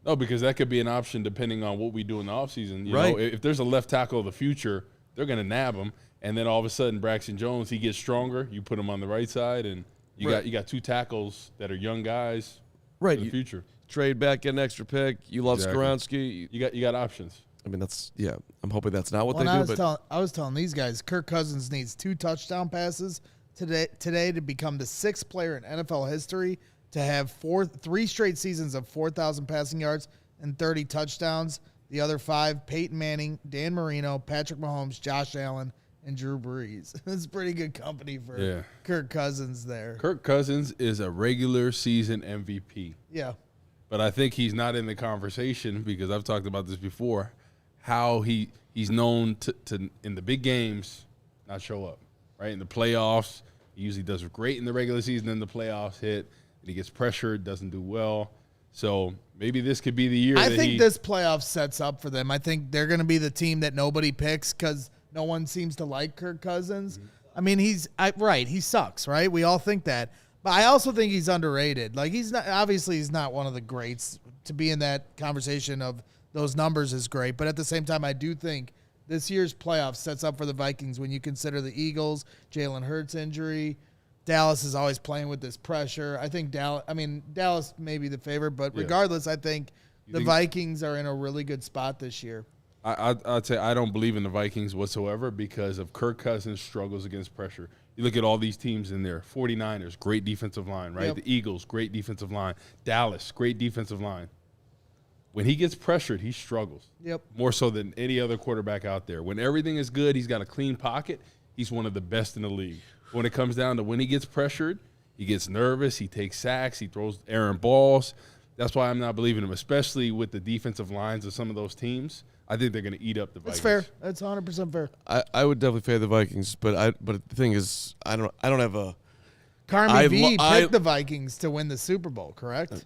No, because that could be an option depending on what we do in the offseason. You Right. know, if there's a left tackle of the future, they're going to nab him, and then all of a sudden Braxton Jones, he gets stronger. You put him on the right side, and you got two tackles that are young guys Right, for the future. Trade back, get an extra pick. You love Skoronski. You got options. I mean, I'm hoping that's not what they do. I was telling these guys, Kirk Cousins needs 2 touchdown passes today to become the 6th player in NFL history to have 3 straight seasons of 4,000 passing yards and 30 touchdowns. The other 5, Peyton Manning, Dan Marino, Patrick Mahomes, Josh Allen, and Drew Brees. It's pretty good company for Kirk Cousins there. Kirk Cousins is a regular season MVP. Yeah. But I think he's not in the conversation because I've talked about this before, how he's known to in the big games not show up, right? In the playoffs, he usually does great in the regular season, then the playoffs hit. And he gets pressured, doesn't do well. So maybe this could be the year. I think this playoff sets up for them. I think they're going to be the team that nobody picks because no one seems to like Kirk Cousins. I mean, he sucks, right? We all think that. But I also think he's underrated. Like, he's not one of the greats. To be in that conversation of those numbers is great. But at the same time, I do think this year's playoff sets up for the Vikings when you consider the Eagles, Jalen Hurts injury. Dallas is always playing with this pressure. I think Dallas may be the favorite, but regardless, I think the Vikings are in a really good spot this year. I'd say I don't believe in the Vikings whatsoever because of Kirk Cousins' struggles against pressure. You look at all these teams in there. 49ers, great defensive line, right? Yep. The Eagles, great defensive line. Dallas, great defensive line. When he gets pressured, he struggles. Yep. More so than any other quarterback out there. When everything is good, he's got a clean pocket, he's one of the best in the league. When it comes down to when he gets pressured, he gets nervous, he takes sacks, he throws errant balls. That's why I'm not believing him, especially with the defensive lines of some of those teams. I think they're going to eat up the Vikings. That's fair. That's 100% fair. I would definitely favor the Vikings, but the thing is, I don't have a. Carmi V picked the Vikings to win the Super Bowl, correct?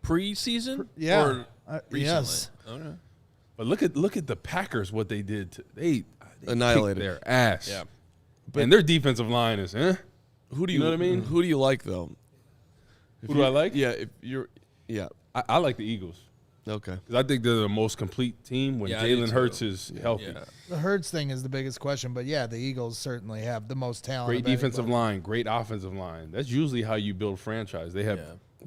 Preseason? Yeah. Or yes. Okay. But look at the Packers, what they did. They annihilated their ass. Yeah. And their defensive line is, Who do you know what I mean? Who do you like though? Who do I like? Yeah, I like the Eagles. Okay. Because I think they're the most complete team when Jalen Hurts is healthy. Yeah. The Hurts thing is the biggest question, but the Eagles certainly have the most talent. Great defensive line, great offensive line. That's usually how you build franchise. They have,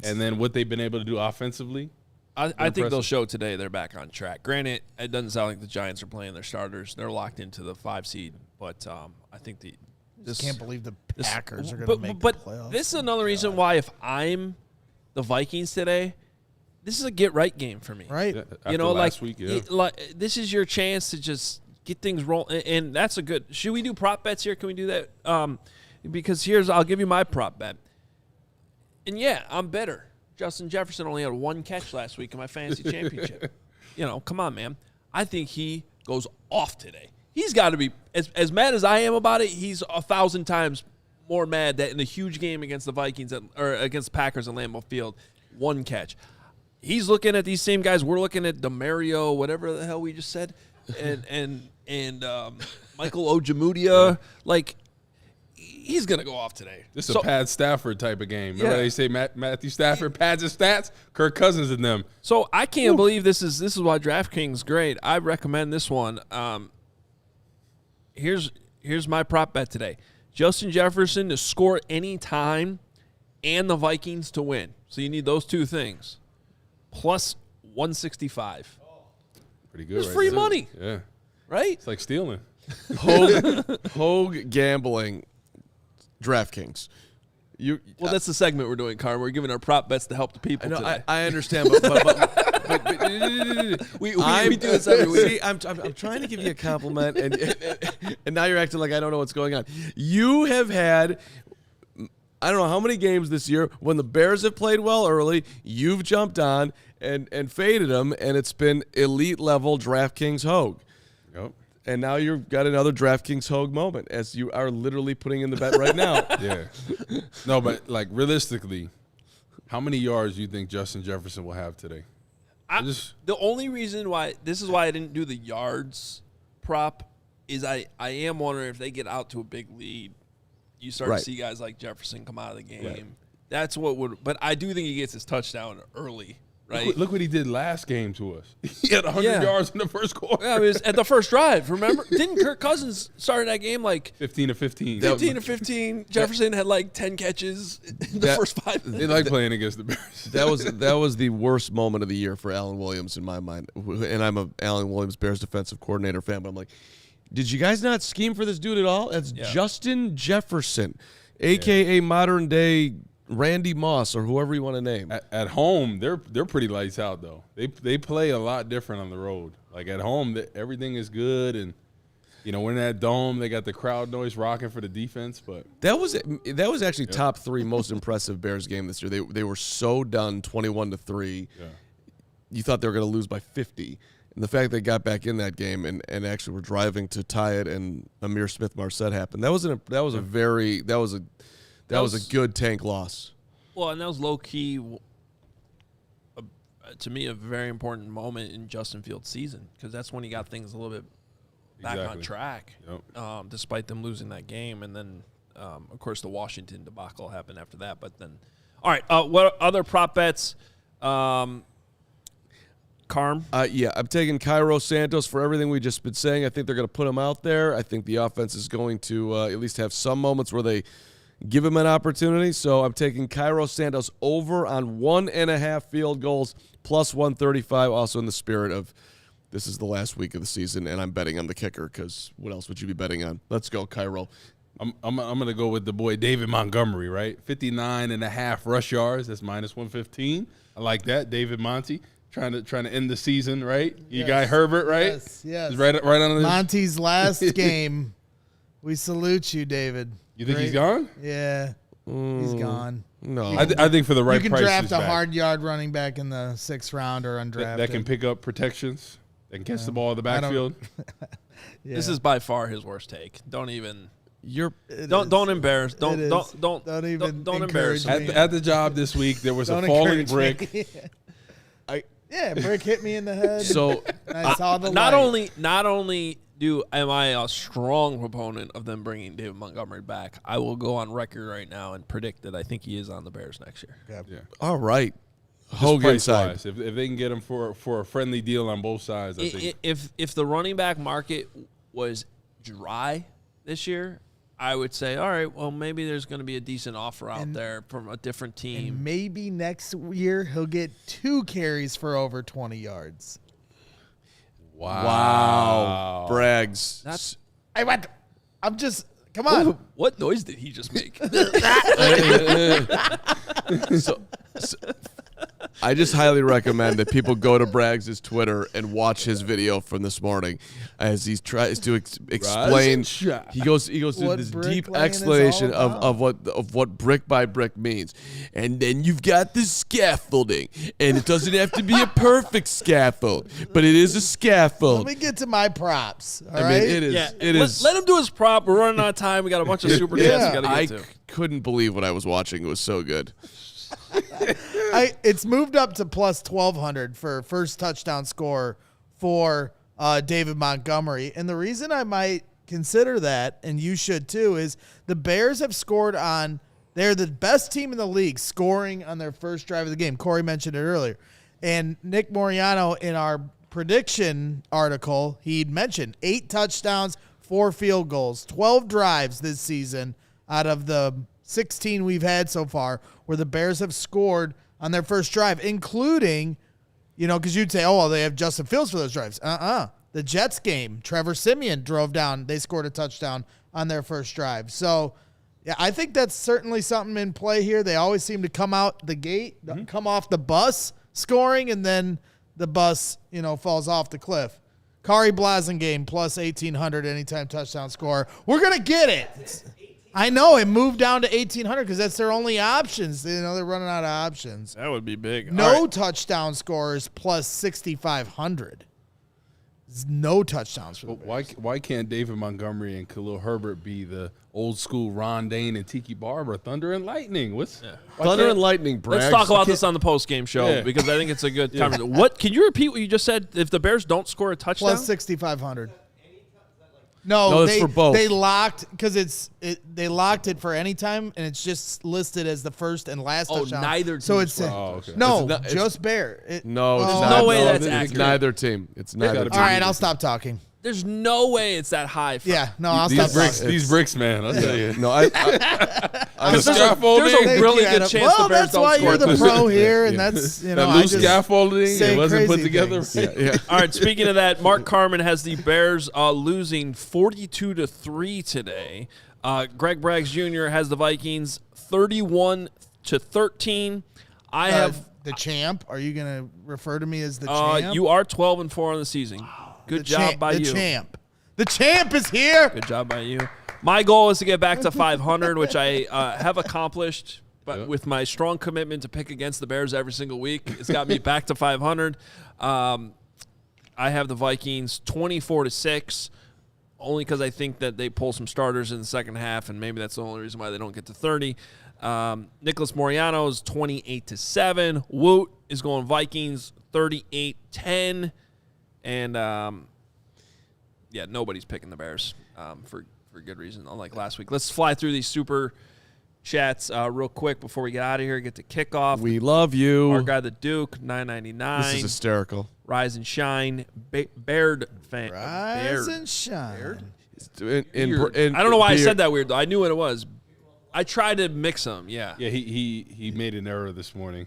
and then what they've been able to do offensively. I think they'll show today they're back on track. Granted, it doesn't sound like the Giants are playing their starters. They're locked into the 5 seed, but I think just can't believe the Packers are going to make the playoffs. But this is another reason why if I'm the Vikings today, this is a get-right game for me. Right. Yeah, last week, this is your chance to just get things rolling, and that's a good – should we do prop bets here? Can we do that? Because I'll give you my prop bet. And, I'm better. Justin Jefferson only had 1 catch last week in my fantasy championship. Come on, man. I think he goes off today. He's got to be as mad as I am about it. He's 1,000 times more mad that in a huge game against the Vikings or against Packers at Lambeau Field, 1 catch. He's looking at these same guys. We're looking at DeMario, whatever the hell we just said, and Michael Ojemudia. Like, he's going to go off today. This is a Pat Stafford type of game. Remember they say Matthew Stafford pads his stats? Kirk Cousins in them. So I can't believe this is why DraftKings is great. I recommend this one. Here's my prop bet today. Justin Jefferson to score any time and the Vikings to win. So you need those two things. Plus 165. Pretty good. It's free money. Yeah. Right? It's like stealing. Hoge gambling, DraftKings. Well, that's the segment we're doing, Carm. We're giving our prop bets to help the people today. I understand, but we do this every week. See, I'm trying to give you a compliment, and now you're acting like I don't know what's going on. You have had, I don't know how many games this year when the Bears have played well early, you've jumped on and faded them, and it's been elite level DraftKings Hoge. Yep. And now you've got another DraftKings Hoge moment, as you are literally putting in the bet right now. Yeah. No, but like realistically, how many yards do you think Justin Jefferson will have today? The only reason why I didn't do the yards prop is I am wondering if they get out to a big lead, you start to see guys like Jefferson come out of the game. Right. That's what would. But I do think he gets his touchdown early. Right. Look what he did last game to us. He had 100 yards in the first quarter. Yeah, it was at the first drive. Remember? Didn't Kirk Cousins start that game like 15 to 15? 15 to 15. Jefferson had like 10 catches in the first 5 minutes. They like playing against the Bears. That was the worst moment of the year for Alan Williams in my mind. And I'm a Alan Williams Bears defensive coordinator fan, but I'm like, did you guys not scheme for this dude at all? That's Justin Jefferson, a.k.a. modern day Randy Moss or whoever you want to name. At home, they're pretty lights out though. They play a lot different on the road. Like at home, everything is good, and we're in that dome. They got the crowd noise rocking for the defense. But that was actually top 3 most impressive Bears game this year. They were so done 21-3. Yeah. You thought they were going to lose by 50. And the fact they got back in that game and actually were driving to tie it, and Amir Smith-Marset happened. That was a good tank loss. Well, and that was low key, to me, a very important moment in Justin Fields' season, because that's when he got things a little bit back on track, despite them losing that game. And then, of course, the Washington debacle happened after that. But then, all right, what other prop bets? Carm? I'm taking Cairo Santos for everything we just been saying. I think they're going to put him out there. I think the offense is going to at least have some moments where they give him an opportunity. So I'm taking Cairo Santos over on 1.5 field goals plus 135. Also in the spirit of this is the last week of the season, and I'm betting on the kicker because what else would you be betting on? Let's go, Cairo. I'm going to go with the boy David Montgomery, right? 59.5 rush yards. That's minus 115. I like that. David Monty. Trying to end the season, right? You got Herbert, right? Yes. He's right on Monty's last game. We salute you, David. You think he's gone? Yeah, he's gone. No, I think for the right price, you can draft a hard yard running back in the 6th round or undrafted that can pick up protections. That can catch the ball in the backfield. This is by far his worst take. Don't even. Don't embarrass. Don't embarrass. At the job this week, there was a falling brick. Brick hit me in the head. So I saw the not light. only am I a strong proponent of them bringing David Montgomery back, I will go on record right now and predict that I think he is on the Bears next year. Yeah. All right. Hogan side. If they can get him for a friendly deal on both sides, I think. If the running back market was dry this year, I would say, all right, well, maybe there's going to be a decent offer out there from a different team. And maybe next year he'll get 2 carries for over 20 yards. Wow. Brags. I'm just, come on. What noise did he just make? I just highly recommend that people go to Braggs' Twitter and watch his video from this morning as he tries to explain. He goes through this deep explanation of what brick by brick means, and then you've got the scaffolding, and it doesn't have to be a perfect scaffold, but it is a scaffold. Let me get to my props. All I right? mean, it is. Yeah, it is. Let him do his prop. We're running out of time. We got a bunch of super chats we got to get to. I couldn't believe what I was watching. It was so good. It's moved up to plus 1,200 for first touchdown score for David Montgomery. And the reason I might consider that, and you should too, is the Bears have scored on – they're the best team in the league scoring on their first drive of the game. Corey mentioned it earlier. And Nick Moriano, in our prediction article, he'd mentioned 8 touchdowns, 4 field goals, 12 drives this season out of the 16 we've had so far where the Bears have scored on their first drive, including, because you'd say, oh, well, they have Justin Fields for those drives. The Jets game, Trevor Siemian drove down. They scored a touchdown on their first drive. So, yeah, I think that's certainly something in play here. They always seem to come out the gate, come off the bus scoring, and then the bus, falls off the cliff. Kari Blasingame plus 1,800 anytime touchdown score. We're going to get it. I know it moved down to 1,800 because that's their only options. They're running out of options. That would be big. No touchdown scorers plus 6,500. There's no touchdowns for the Bears. Why can't David Montgomery and Khalil Herbert be the old school Ron Dane and Tiki Barber? Thunder and Lightning. Thunder and Lightning, Braggs. Let's talk about this on the post-game show because I think it's a good conversation. What? Can you repeat what you just said? If the Bears don't score a touchdown? Plus 6,500. No, it's for both. They locked because they locked it for any time, and it's just listed as the first and last touchdown. Neither team. So it's okay. no, it's just Bear. No, it's There's not. no way that's it's accurate. neither team. It's neither team. All right, I'll stop talking. There's no way it's that high. I'll stop talking. These bricks, man. I'll tell you. No, I There's a really good chance well, the Bears that's don't why score. you're the pro here, and that's that loose scaffolding. It wasn't put together. All right. Speaking of that, Mark Carman has the Bears losing 42-3 today. Greg Braggs Jr. has the Vikings 31-13. I have the champ. Are you going to refer to me as the champ? You are 12-4 on the season. Good job by you. The champ. The champ is here. Good job by you. My goal is to get back to 500, which I have accomplished. But with my strong commitment to pick against the Bears every single week, it's got me back to 500. I have the Vikings 24-6, only because I think that they pull some starters in the second half, and maybe that's the only reason why they don't get to 30. Nicholas Moriano is 28-7. Woot is going Vikings 38-10. And, nobody's picking the Bears for good reason, unlike last week. Let's fly through these super chats real quick before we get out of here. Get to kickoff. We love you. Our guy, the Duke, $9.99. This is hysterical. Rise and shine. Baird fan. Rise and shine. I don't know why I said that weird, though. I knew what it was. I tried to mix them, yeah. Yeah, he made an error this morning.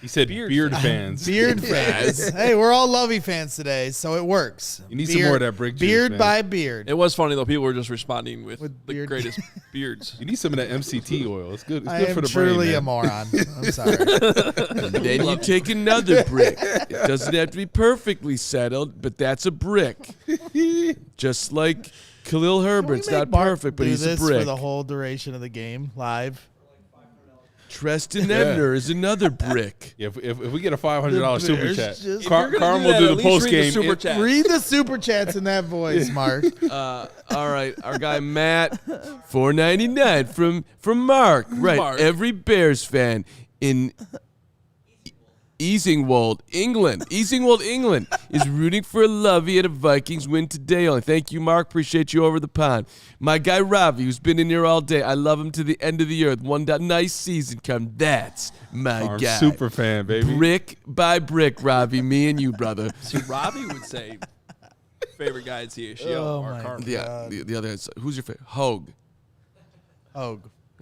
He said beard fans. Beard fans. Hey, we're all Lovie fans today, so it works. You need some more of that brick juice, beard man. by beard. It was funny, though. People were just responding with the beard. greatest beards. You need some of that MCT oil. It's good. It's I good am for the truly brain, a moron. I'm sorry. And then you take another brick. It doesn't have to be perfectly settled, but that's a brick. Just like Khalil Herbert's not perfect, but he's a brick. For the whole duration of the game, live. Treston Ebner is another brick. Yeah, if we get a $500 super chat, Carm will do the post game. Read the super chats in that voice, Mark. All right, our guy Matt, $4.99 from Mark. Right, Mark. Every Bears fan in Easingwold, England, is rooting for a Lovie at a Vikings win today only. Thank you, Mark. Appreciate you over the pond. My guy Ravi, who's been in here all day. I love him to the end of the earth. One nice season come. That's my guy. Super fan, baby. Brick by brick, Ravi. Me and you, brother. See, Robbie would say favorite guy at CHGO. Oh, Mark my Carman. Yeah, the other is, who's your favorite? Hoge.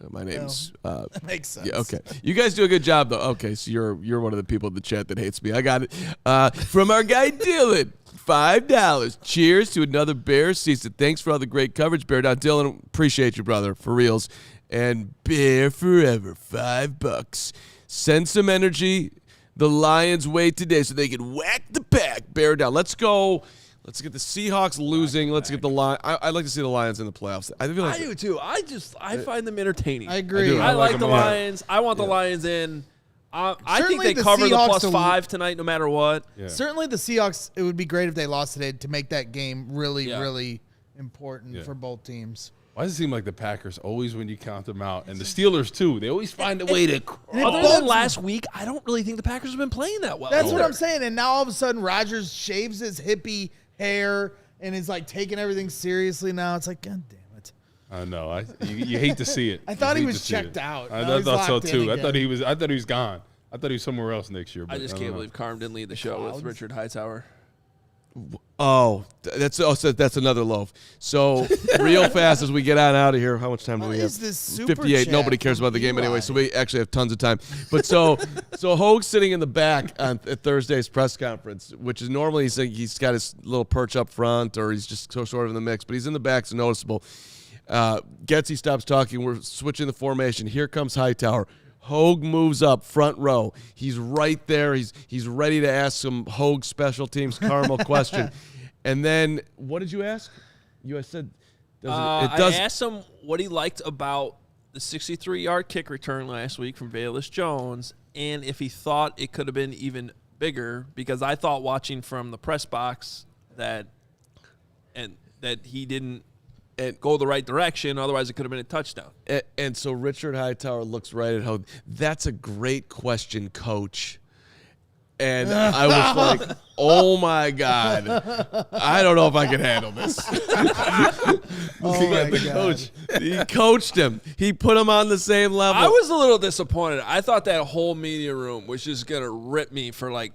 My name's That makes sense. Yeah, okay. You guys do a good job though. Okay, so you're one of the people in the chat that hates me. I got it. From our guy Dylan, $5. Cheers to another Bears season. Thanks for all the great coverage, Bear Down. Dylan, appreciate you, brother, for reals. And Bear forever, $5. Send some energy the Lions' way today so they can whack the pack. Bear Down. Let's go. Let's get the Seahawks losing. Let's get the Lions. I'd like to see the Lions in the playoffs. I do too. I find them entertaining. I agree. I like the them a lot. Lions. I want the Lions in. I think Certainly they cover the Seahawks +5 tonight, no matter what. Yeah. Certainly the Seahawks, it would be great if they lost today to make that game really, Yeah. really important for both teams. Why does it seem like the Packers always, when you count them out, and the Steelers too, they always find a way to. Other than last week, I don't really think the Packers have been playing that well. That's what either. I'm saying. And now all of a sudden, Rodgers shaves his hippie hair and is like taking everything seriously now. It's like, God damn it. I know. You hate to see it. I thought he You hate was to see checked it. out. I Now he's thought so locked in too. I again. thought he was gone. I thought he was somewhere else next year. But I just don't can't know. believe Carm didn't lead the show with Richard Hightower. Oh, that's another loaf. So real fast as we get on out of here, how much time do we have? is this super 58. chat Nobody cares from about the game Eli? anyway, so we actually have tons of time. But so Hoge's sitting in the back at Thursday's press conference, which is normally he's got his little perch up front or he's just so sort of in the mix, but he's in the back, so noticeable. Getsy stops talking. We're switching the formation. Here comes Hightower. Hoge moves up front row. He's right there. He's ready to ask some Hoge special teams caramel question. And then what did you ask? You said I asked him what he liked about the 63-yard kick return last week from Velus Jones and if he thought it could have been even bigger, because I thought watching from the press box that he didn't go the right direction. Otherwise, it could have been a touchdown. And so Richard Hightower looks right at Hoge. That's a great question, Coach. And I was like, oh, my God. I don't know if I can handle this. Oh my God. Coach. He coached him. He put him on the same level. I was a little disappointed. I thought that whole media room was just going to rip me for like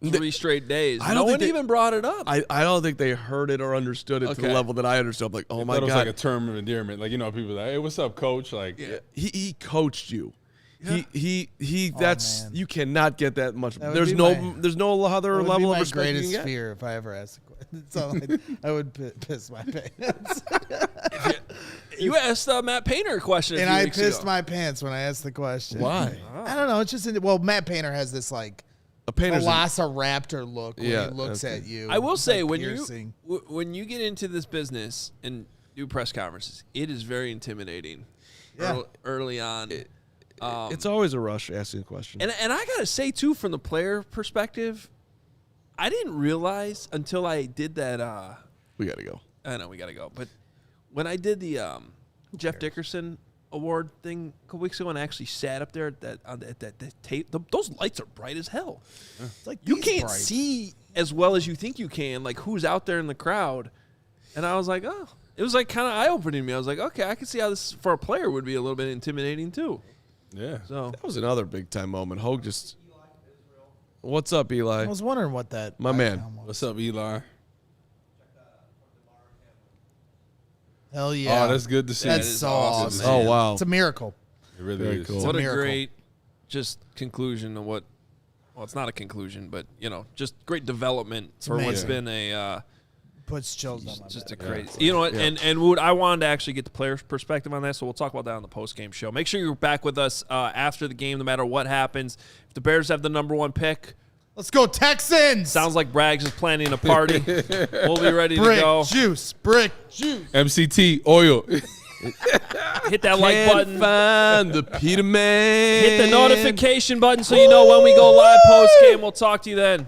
3 straight days. I don't No think one they- even brought it up. I don't think they heard it or understood it to the Okay. level that I understood. I'm like, oh, my That was God. like a term of endearment. Like, people like, hey, what's up, Coach? Like, He coached you. Yeah. He that's man. you cannot get that much. That would There's be there's no other That would level be of my respect you greatest can get. fear if I ever asked a question. So I would piss my pants. You asked Matt Painter a question a And few I weeks pissed ago. my pants when I asked the question. Why? I don't know. It's just Matt Painter has this like A painter's Velociraptor look when Yeah, he looks okay. at you. I will It's, say like, when piercing. you get into this business and do press conferences, it is very intimidating. Yeah. Early on, it's always a rush asking a question. and I gotta say too, from the player perspective, I didn't realize until I did that. We got to go. I know we gotta go, but when I did the Jeff Dickerson award thing a couple weeks ago and I actually sat up there at that tape, those lights are bright as hell. It's like You these can't bright. see as well as you think you can, like who's out there in the crowd. And I was like, oh, it was like kind of eye-opening to me. I was like, okay, I can see how this for a player would be a little bit intimidating too. yeah. So That was another big time moment. Hoge just. What's up, Eli? I was wondering what that. My man. icon was. What's up, Eli? Hell yeah. Oh, that's good to see. That's That is so awesome, awesome. Oh wow. It's a miracle. It really Very is. cool. what a miracle. great just conclusion of what. Well, it's not a conclusion, but just great development for what's amazing. been a. Puts chills on my Just back. a crazy, you know what? Yeah. And Wood, I wanted to actually get the player's perspective on that, so we'll talk about that on the post-game show. Make sure you're back with us after the game, no matter what happens. If the Bears have the #1 pick, Let's go Texans. sounds like Braggs is planning a party. We'll be ready to brick go. juice. Brick juice. MCT oil. Hit that like Can't button. find the Peterman. Hit the notification button so you know when we go live post-game. We'll talk to you then.